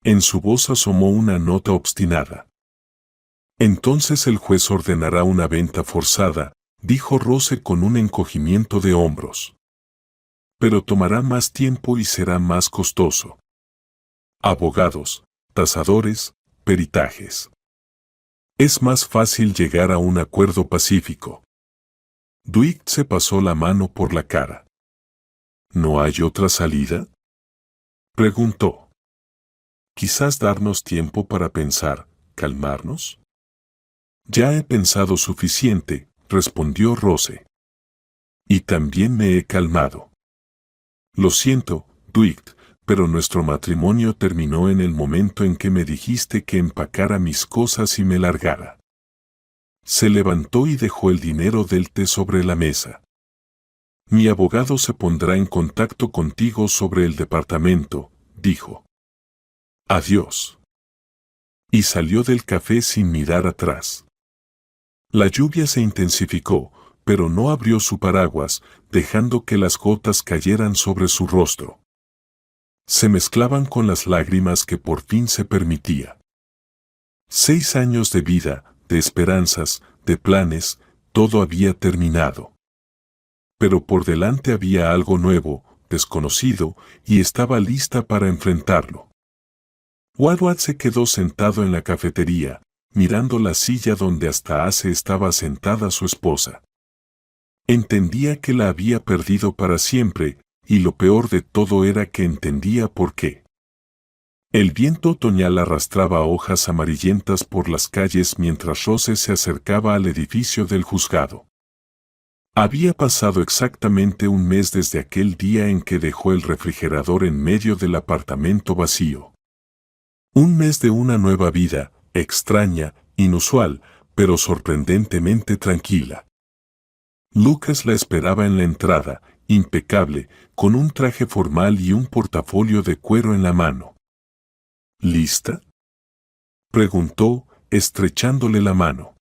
En su voz asomó una nota obstinada. Entonces el juez ordenará una venta forzada, dijo Rose con un encogimiento de hombros. Pero tomará más tiempo y será más costoso. Abogados, tasadores, peritajes. Es más fácil llegar a un acuerdo pacífico. Dwight se pasó la mano por la cara. ¿No hay otra salida?, preguntó. Quizás darnos tiempo para pensar, calmarnos. Ya he pensado suficiente, respondió Rose. Y también me he calmado. Lo siento, Dwight, pero nuestro matrimonio terminó en el momento en que me dijiste que empacara mis cosas y me largara. Se levantó y dejó el dinero del té sobre la mesa. Mi abogado se pondrá en contacto contigo sobre el departamento, dijo. Adiós. Y salió del café sin mirar atrás. La lluvia se intensificó, pero no abrió su paraguas, dejando que las gotas cayeran sobre su rostro. Se mezclaban con las lágrimas que por fin se permitía. 6 años de vida, de esperanzas, de planes, todo había terminado. Pero por delante había algo nuevo, desconocido, y estaba lista para enfrentarlo. Woodward se quedó sentado en la cafetería, mirando la silla donde hasta hace estaba sentada su esposa. Entendía que la había perdido para siempre, y lo peor de todo era que entendía por qué. El viento otoñal arrastraba hojas amarillentas por las calles mientras Rose se acercaba al edificio del juzgado. Había pasado exactamente un mes desde aquel día en que dejó el refrigerador en medio del apartamento vacío. Un mes de una nueva vida, extraña, inusual, pero sorprendentemente tranquila. Lucas la esperaba en la entrada, impecable, con un traje formal y un portafolio de cuero en la mano. ¿Lista?, preguntó, estrechándole la mano.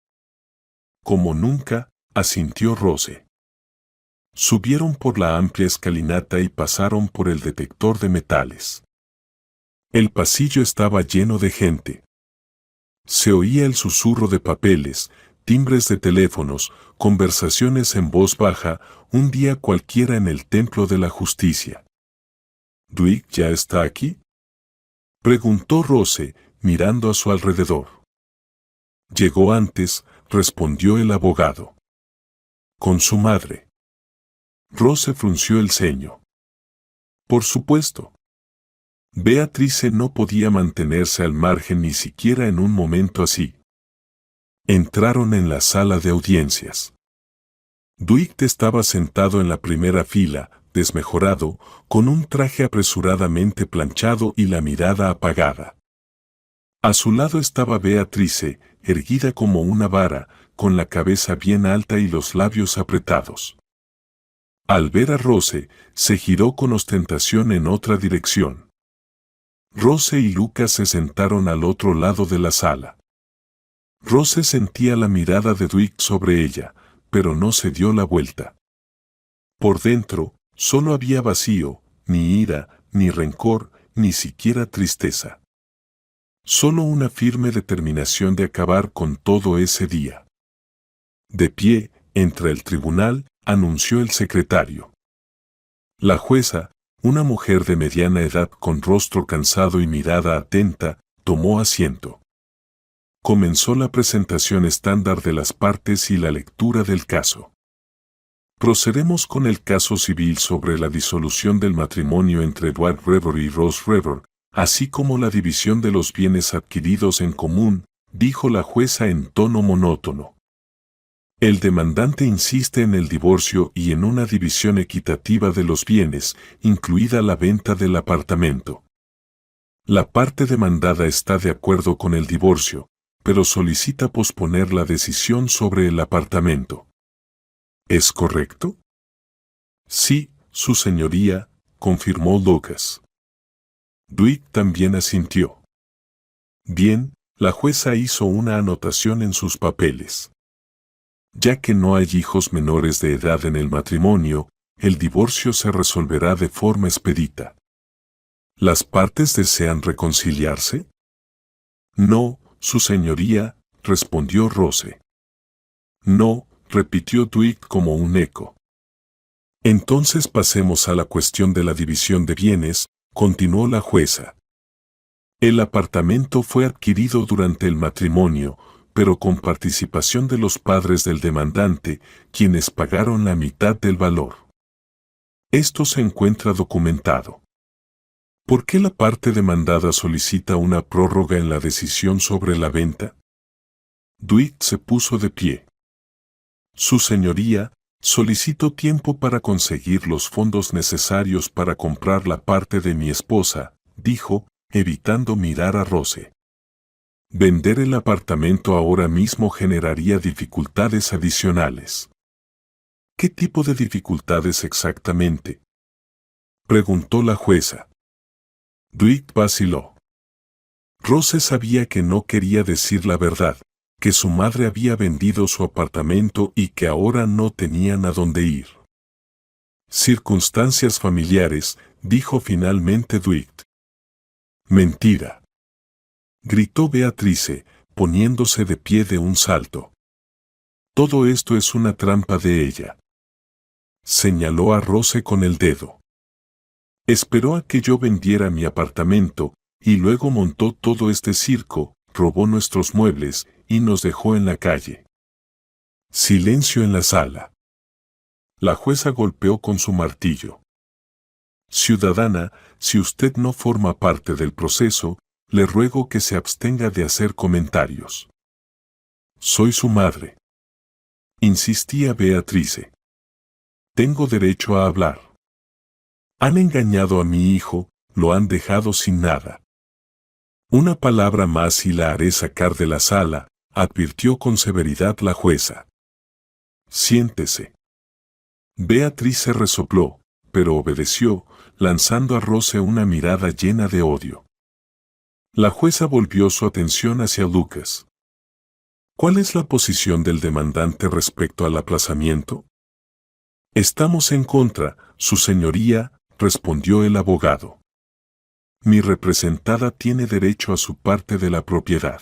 Como nunca, asintió Rose. Subieron por la amplia escalinata y pasaron por el detector de metales. El pasillo estaba lleno de gente. Se oía el susurro de papeles, timbres de teléfonos, conversaciones en voz baja, un día cualquiera en el templo de la justicia. ¿Dwight ya está aquí?, preguntó Rose, mirando a su alrededor. Llegó antes, respondió el abogado. Con su madre. Rose frunció el ceño. Por supuesto. Beatrice no podía mantenerse al margen ni siquiera en un momento así. Entraron en la sala de audiencias. Dwight estaba sentado en la primera fila, desmejorado, con un traje apresuradamente planchado y la mirada apagada. A su lado estaba Beatrice, erguida como una vara, con la cabeza bien alta y los labios apretados. Al ver a Rose, se giró con ostentación en otra dirección. Rose y Lucas se sentaron al otro lado de la sala. Rose sentía la mirada de Dwight sobre ella, pero no se dio la vuelta. Por dentro, solo había vacío, ni ira, ni rencor, ni siquiera tristeza. Solo una firme determinación de acabar con todo ese día. De pie, entre el tribunal, anunció el secretario. La jueza, una mujer de mediana edad con rostro cansado y mirada atenta, tomó asiento. Comenzó la presentación estándar de las partes y la lectura del caso. Procedemos con el caso civil sobre la disolución del matrimonio entre Edward Revere y Rose Revere, así como la división de los bienes adquiridos en común, dijo la jueza en tono monótono. El demandante insiste en el divorcio y en una división equitativa de los bienes, incluida la venta del apartamento. La parte demandada está de acuerdo con el divorcio, pero solicita posponer la decisión sobre el apartamento. ¿Es correcto? Sí, su señoría, confirmó Lucas. Dwight también asintió. Bien, la jueza hizo una anotación en sus papeles. Ya que no hay hijos menores de edad en el matrimonio, el divorcio se resolverá de forma expedita. ¿Las partes desean reconciliarse? No, su señoría, respondió Rose. No, repitió Dwight como un eco. Entonces pasemos a la cuestión de la división de bienes, continuó la jueza. El apartamento fue adquirido durante el matrimonio, pero con participación de los padres del demandante, quienes pagaron la mitad del valor. Esto se encuentra documentado. ¿Por qué la parte demandada solicita una prórroga en la decisión sobre la venta? Dwight se puso de pie. Su señoría, solicito tiempo para conseguir los fondos necesarios para comprar la parte de mi esposa, dijo, evitando mirar a Rose. Vender el apartamento ahora mismo generaría dificultades adicionales. ¿Qué tipo de dificultades exactamente?, preguntó la jueza. Dwight vaciló. Rose sabía que no quería decir la verdad, que su madre había vendido su apartamento y que ahora no tenían a dónde ir. Circunstancias familiares, dijo finalmente Dwight. Mentira, gritó Beatrice, poniéndose de pie de un salto. Todo esto es una trampa de ella. Señaló a Rose con el dedo. Esperó a que yo vendiera mi apartamento, y luego montó todo este circo, robó nuestros muebles, y nos dejó en la calle. Silencio en la sala. La jueza golpeó con su martillo. Ciudadana, si usted no forma parte del proceso, le ruego que se abstenga de hacer comentarios. Soy su madre. Insistía Beatrice. Tengo derecho a hablar. Han engañado a mi hijo, lo han dejado sin nada. Una palabra más y la haré sacar de la sala, advirtió con severidad la jueza. Siéntese. Beatrice resopló, pero obedeció, lanzando a Rose una mirada llena de odio. La jueza volvió su atención hacia Lucas. ¿Cuál es la posición del demandante respecto al aplazamiento? Estamos en contra, su señoría, respondió el abogado. Mi representada tiene derecho a su parte de la propiedad.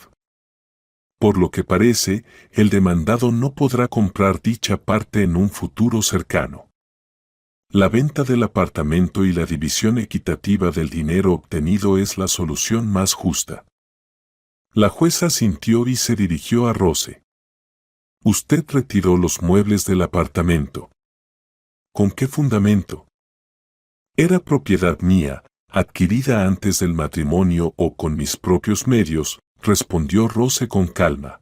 Por lo que parece, el demandado no podrá comprar dicha parte en un futuro cercano. La venta del apartamento y la división equitativa del dinero obtenido es la solución más justa. La jueza asintió y se dirigió a Rose. Usted retiró los muebles del apartamento. ¿Con qué fundamento? Era propiedad mía, adquirida antes del matrimonio o con mis propios medios, respondió Rose con calma.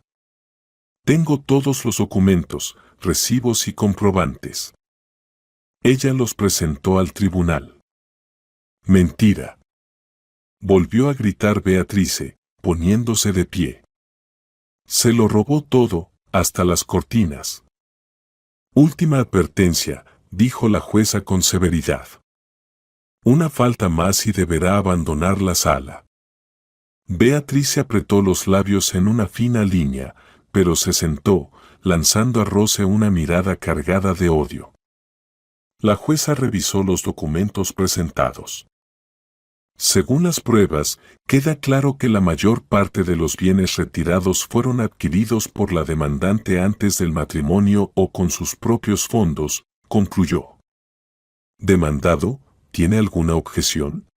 Tengo todos los documentos, recibos y comprobantes. Ella los presentó al tribunal. Mentira. Volvió a gritar Beatrice, poniéndose de pie. Se lo robó todo, hasta las cortinas. Última advertencia, dijo la jueza con severidad. Una falta más y deberá abandonar la sala. Beatrice apretó los labios en una fina línea, pero se sentó, lanzando a Rose una mirada cargada de odio. La jueza revisó los documentos presentados. Según las pruebas, queda claro que la mayor parte de los bienes retirados fueron adquiridos por la demandante antes del matrimonio o con sus propios fondos, concluyó. ¿Demandado, tiene alguna objeción?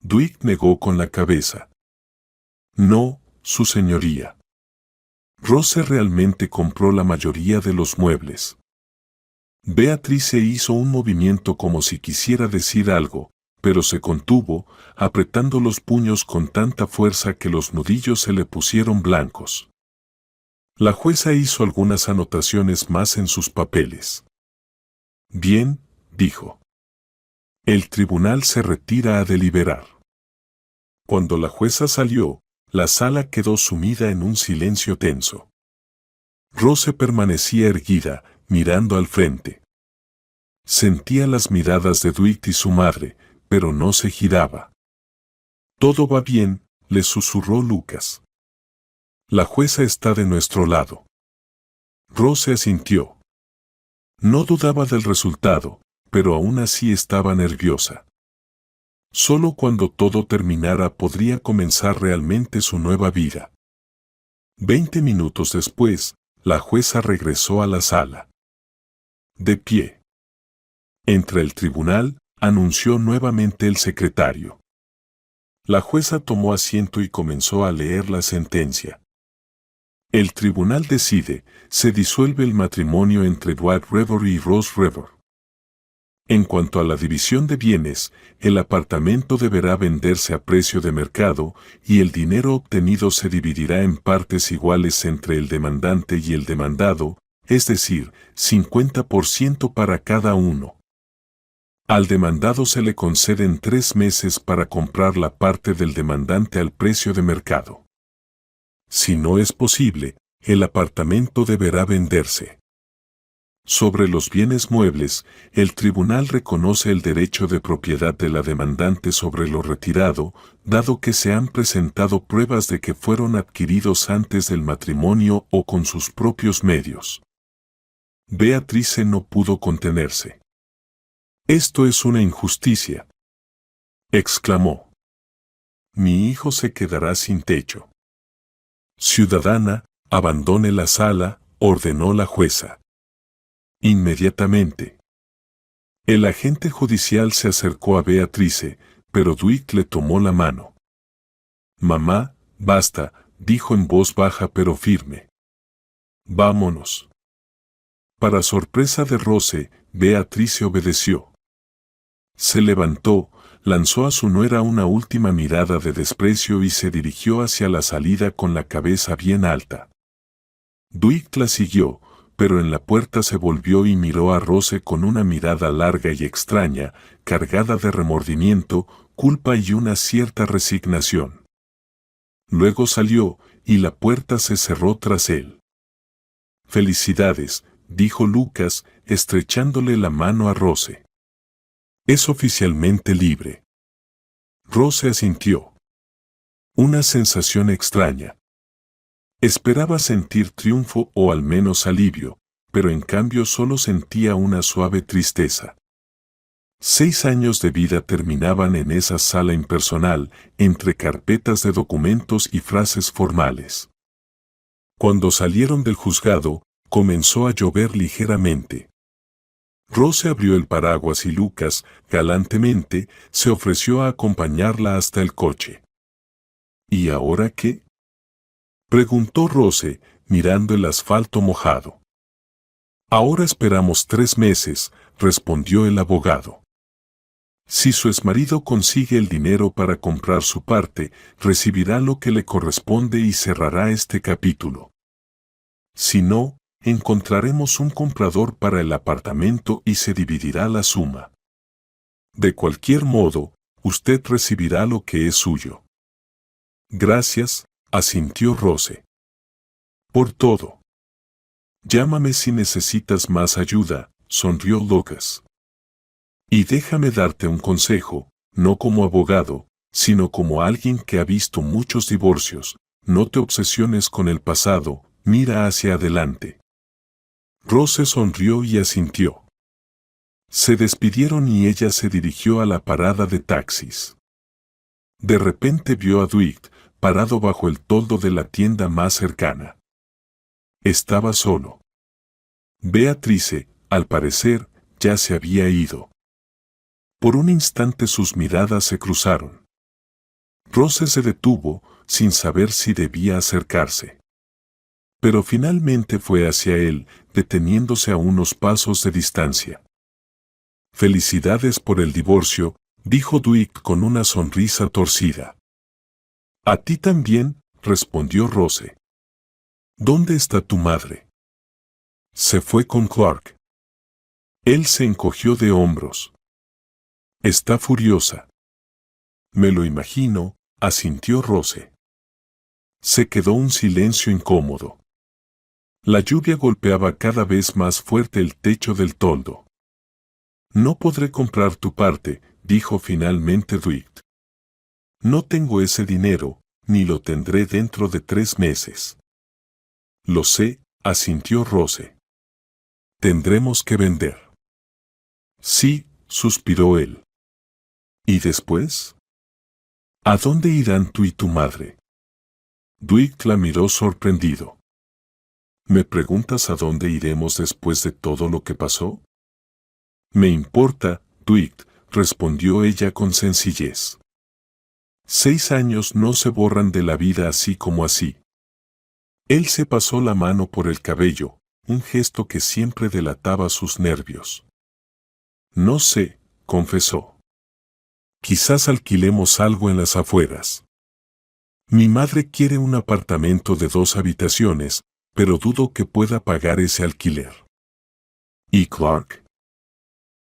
Dwight negó con la cabeza. No, su señoría. Rose realmente compró la mayoría de los muebles. Beatrice hizo un movimiento como si quisiera decir algo, pero se contuvo, apretando los puños con tanta fuerza que los nudillos se le pusieron blancos. La jueza hizo algunas anotaciones más en sus papeles. Bien, dijo. El tribunal se retira a deliberar. Cuando la jueza salió, la sala quedó sumida en un silencio tenso. Rose permanecía erguida, mirando al frente. Sentía las miradas de Dwight y su madre, pero no se giraba. Todo va bien, le susurró Lucas. La jueza está de nuestro lado. Rose asintió. No dudaba del resultado, pero aún así estaba nerviosa. Solo cuando todo terminara podría comenzar realmente su nueva vida. 20 minutos después, la jueza regresó a la sala. De pie. Entre el tribunal, anunció nuevamente el secretario. La jueza tomó asiento y comenzó a leer la sentencia. El tribunal decide, se disuelve el matrimonio entre Dwight Reverie y Rose Rever. En cuanto a la división de bienes, el apartamento deberá venderse a precio de mercado y el dinero obtenido se dividirá en partes iguales entre el demandante y el demandado, es decir, 50% para cada uno. Al demandado se le conceden 3 meses para comprar la parte del demandante al precio de mercado. Si no es posible, el apartamento deberá venderse. Sobre los bienes muebles, el tribunal reconoce el derecho de propiedad de la demandante sobre lo retirado, dado que se han presentado pruebas de que fueron adquiridos antes del matrimonio o con sus propios medios. Beatrice no pudo contenerse. «Esto es una injusticia», exclamó. «Mi hijo se quedará sin techo». «Ciudadana, abandone la sala», ordenó la jueza. Inmediatamente. El agente judicial se acercó a Beatrice, pero Dwight le tomó la mano. «Mamá, basta», dijo en voz baja pero firme. «Vámonos». Para sorpresa de Rose, Beatrice obedeció. Se levantó, lanzó a su nuera una última mirada de desprecio y se dirigió hacia la salida con la cabeza bien alta. Dwight la siguió, pero en la puerta se volvió y miró a Rose con una mirada larga y extraña, cargada de remordimiento, culpa y una cierta resignación. Luego salió, y la puerta se cerró tras él. «Felicidades», dijo Lucas, estrechándole la mano a Rose. «Es oficialmente libre». Rose asintió. Una sensación extraña. Esperaba sentir triunfo o al menos alivio, pero en cambio solo sentía una suave tristeza. 6 años de vida terminaban en esa sala impersonal, entre carpetas de documentos y frases formales. Cuando salieron del juzgado, comenzó a llover ligeramente. Rose abrió el paraguas y Lucas, galantemente, se ofreció a acompañarla hasta el coche. ¿Y ahora qué?, preguntó Rose, mirando el asfalto mojado. «Ahora esperamos 3 meses», respondió el abogado. «Si su exmarido consigue el dinero para comprar su parte, recibirá lo que le corresponde y cerrará este capítulo. Si no, encontraremos un comprador para el apartamento y se dividirá la suma. De cualquier modo, usted recibirá lo que es suyo». «Gracias», asintió Rose. «Por todo». «Llámame si necesitas más ayuda», sonrió Lucas. «Y déjame darte un consejo, no como abogado, sino como alguien que ha visto muchos divorcios. No te obsesiones con el pasado, mira hacia adelante». Rose sonrió y asintió. Se despidieron y ella se dirigió a la parada de taxis. De repente vio a Dwight, parado bajo el toldo de la tienda más cercana. Estaba solo. Beatrice, al parecer, ya se había ido. Por un instante sus miradas se cruzaron. Rose se detuvo, sin saber si debía acercarse. Pero finalmente fue hacia él, deteniéndose a unos pasos de distancia. «Felicidades por el divorcio», dijo Dwight con una sonrisa torcida. «A ti también», respondió Rose. «¿Dónde está tu madre?» «Se fue con Clark». Él se encogió de hombros. «Está furiosa». «Me lo imagino», asintió Rose. Se quedó un silencio incómodo. La lluvia golpeaba cada vez más fuerte el techo del toldo. «No podré comprar tu parte», dijo finalmente Dwight. «No tengo ese dinero, ni lo tendré dentro de 3 meses». «Lo sé», asintió Rose. «Tendremos que vender». «Sí», suspiró él. «¿Y después? ¿A dónde irán tú y tu madre?» Dwight la miró sorprendido. «¿Me preguntas a dónde iremos después de todo lo que pasó?» «Me importa, Dwight», respondió ella con sencillez. 6 años no se borran de la vida así como así. Él se pasó la mano por el cabello, un gesto que siempre delataba sus nervios. «No sé», confesó. «Quizás alquilemos algo en las afueras. Mi madre quiere un apartamento de 2 habitaciones, pero dudo que pueda pagar ese alquiler». «¿Y Clark?»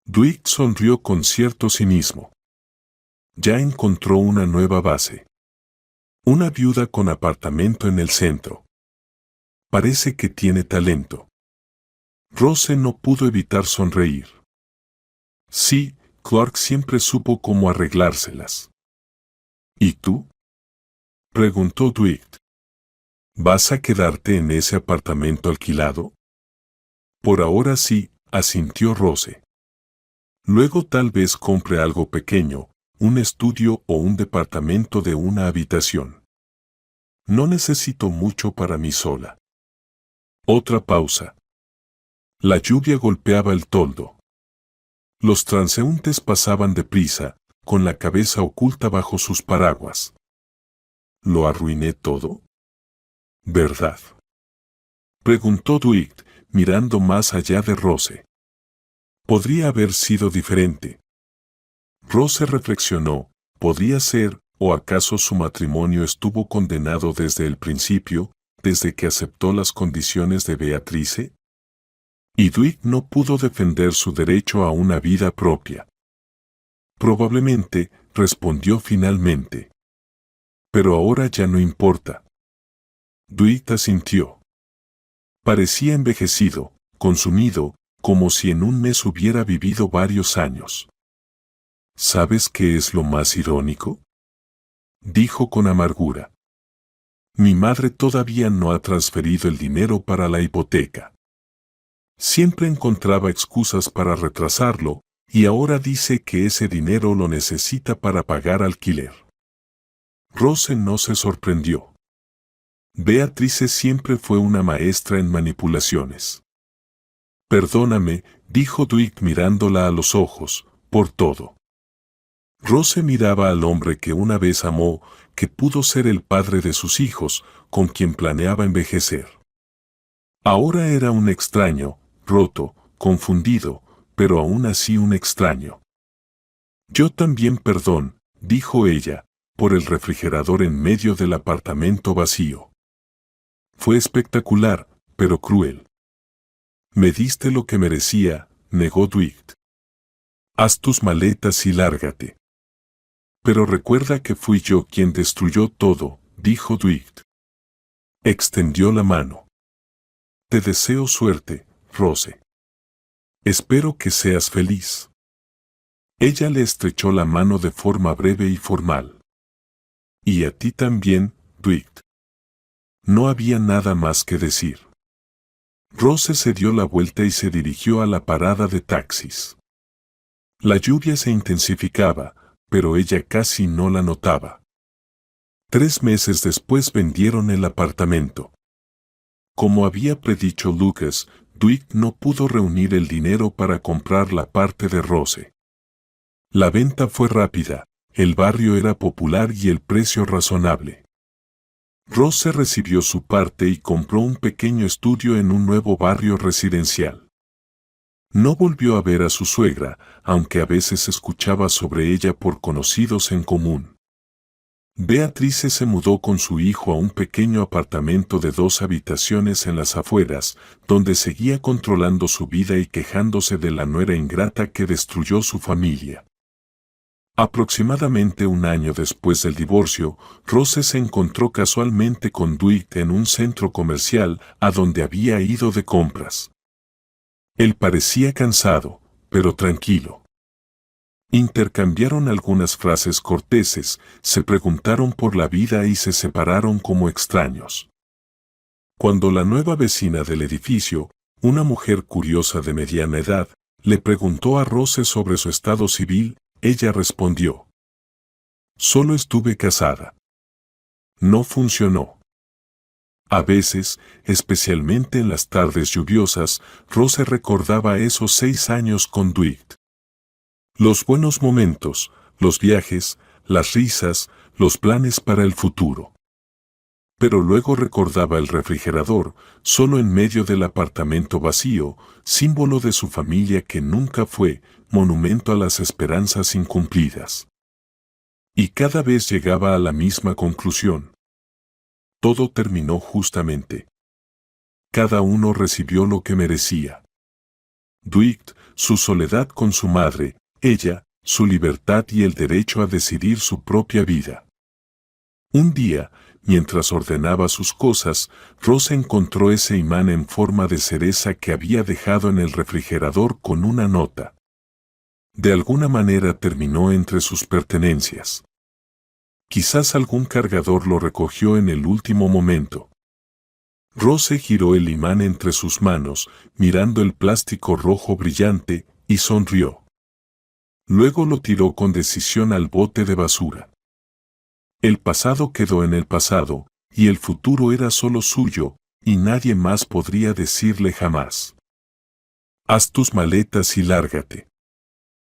Dwight sonrió con cierto cinismo. Ya encontró una nueva base. Una viuda con apartamento en el centro. Parece que tiene talento. Rose no pudo evitar sonreír. Sí, Clark siempre supo cómo arreglárselas. ¿Y tú?, preguntó Dwight. ¿Vas a quedarte en ese apartamento alquilado? Por ahora sí, asintió Rose. Luego tal vez compre algo pequeño, un estudio o un departamento de 1 habitación. No necesito mucho para mí sola. Otra pausa. La lluvia golpeaba el toldo. Los transeúntes pasaban deprisa, con la cabeza oculta bajo sus paraguas. ¿Lo arruiné todo?, ¿verdad?, preguntó Dwight, mirando más allá de Rose. Podría haber sido diferente. Rose reflexionó, ¿podría ser, o acaso su matrimonio estuvo condenado desde el principio, desde que aceptó las condiciones de Beatrice? Y Dwight no pudo defender su derecho a una vida propia. Probablemente, respondió finalmente. Pero ahora ya no importa. Dwight asintió. Parecía envejecido, consumido, como si en un mes hubiera vivido varios años. ¿Sabes qué es lo más irónico?, dijo con amargura. Mi madre todavía no ha transferido el dinero para la hipoteca. Siempre encontraba excusas para retrasarlo, y ahora dice que ese dinero lo necesita para pagar alquiler. Rose no se sorprendió. Beatrice siempre fue una maestra en manipulaciones. Perdóname, dijo Dwight mirándola a los ojos, por todo. Rose miraba al hombre que una vez amó, que pudo ser el padre de sus hijos, con quien planeaba envejecer. Ahora era un extraño, roto, confundido, pero aún así un extraño. Yo también perdón, dijo ella, por el refrigerador en medio del apartamento vacío. Fue espectacular, pero cruel. Me diste lo que merecía, negó Dwight. Haz tus maletas y lárgate. Pero recuerda que fui yo quien destruyó todo, dijo Dwight. Extendió la mano. Te deseo suerte, Rose. Espero que seas feliz. Ella le estrechó la mano de forma breve y formal. Y a ti también, Dwight. No había nada más que decir. Rose se dio la vuelta y se dirigió a la parada de taxis. La lluvia se intensificaba, pero ella casi no la notaba. 3 meses después vendieron el apartamento. Como había predicho Lucas, Dwight no pudo reunir el dinero para comprar la parte de Rose. La venta fue rápida, el barrio era popular y el precio razonable. Rose recibió su parte y compró un pequeño estudio en un nuevo barrio residencial. No volvió a ver a su suegra, aunque a veces escuchaba sobre ella por conocidos en común. Beatrice se mudó con su hijo a un pequeño apartamento de 2 habitaciones en las afueras, donde seguía controlando su vida y quejándose de la nuera ingrata que destruyó su familia. Aproximadamente un año después del divorcio, Rose se encontró casualmente con Dwight en un centro comercial a donde había ido de compras. Él parecía cansado, pero tranquilo. Intercambiaron algunas frases corteses, se preguntaron por la vida y se separaron como extraños. Cuando la nueva vecina del edificio, una mujer curiosa de mediana edad, le preguntó a Rose sobre su estado civil, ella respondió: solo estuve casada. No funcionó. A veces, especialmente en las tardes lluviosas, Rose recordaba esos 6 años con Dwight. Los buenos momentos, los viajes, las risas, los planes para el futuro. Pero luego recordaba el refrigerador, solo en medio del apartamento vacío, símbolo de su familia que nunca fue, monumento a las esperanzas incumplidas. Y cada vez llegaba a la misma conclusión. Todo terminó justamente. Cada uno recibió lo que merecía. Dwight, su soledad con su madre, ella, su libertad y el derecho a decidir su propia vida. Un día, mientras ordenaba sus cosas, Rose encontró ese imán en forma de cereza que había dejado en el refrigerador con una nota. De alguna manera terminó entre sus pertenencias. Quizás algún cargador lo recogió en el último momento. Rose giró el imán entre sus manos, mirando el plástico rojo brillante, y sonrió. Luego lo tiró con decisión al bote de basura. El pasado quedó en el pasado, y el futuro era solo suyo, y nadie más podría decirle jamás: haz tus maletas y lárgate.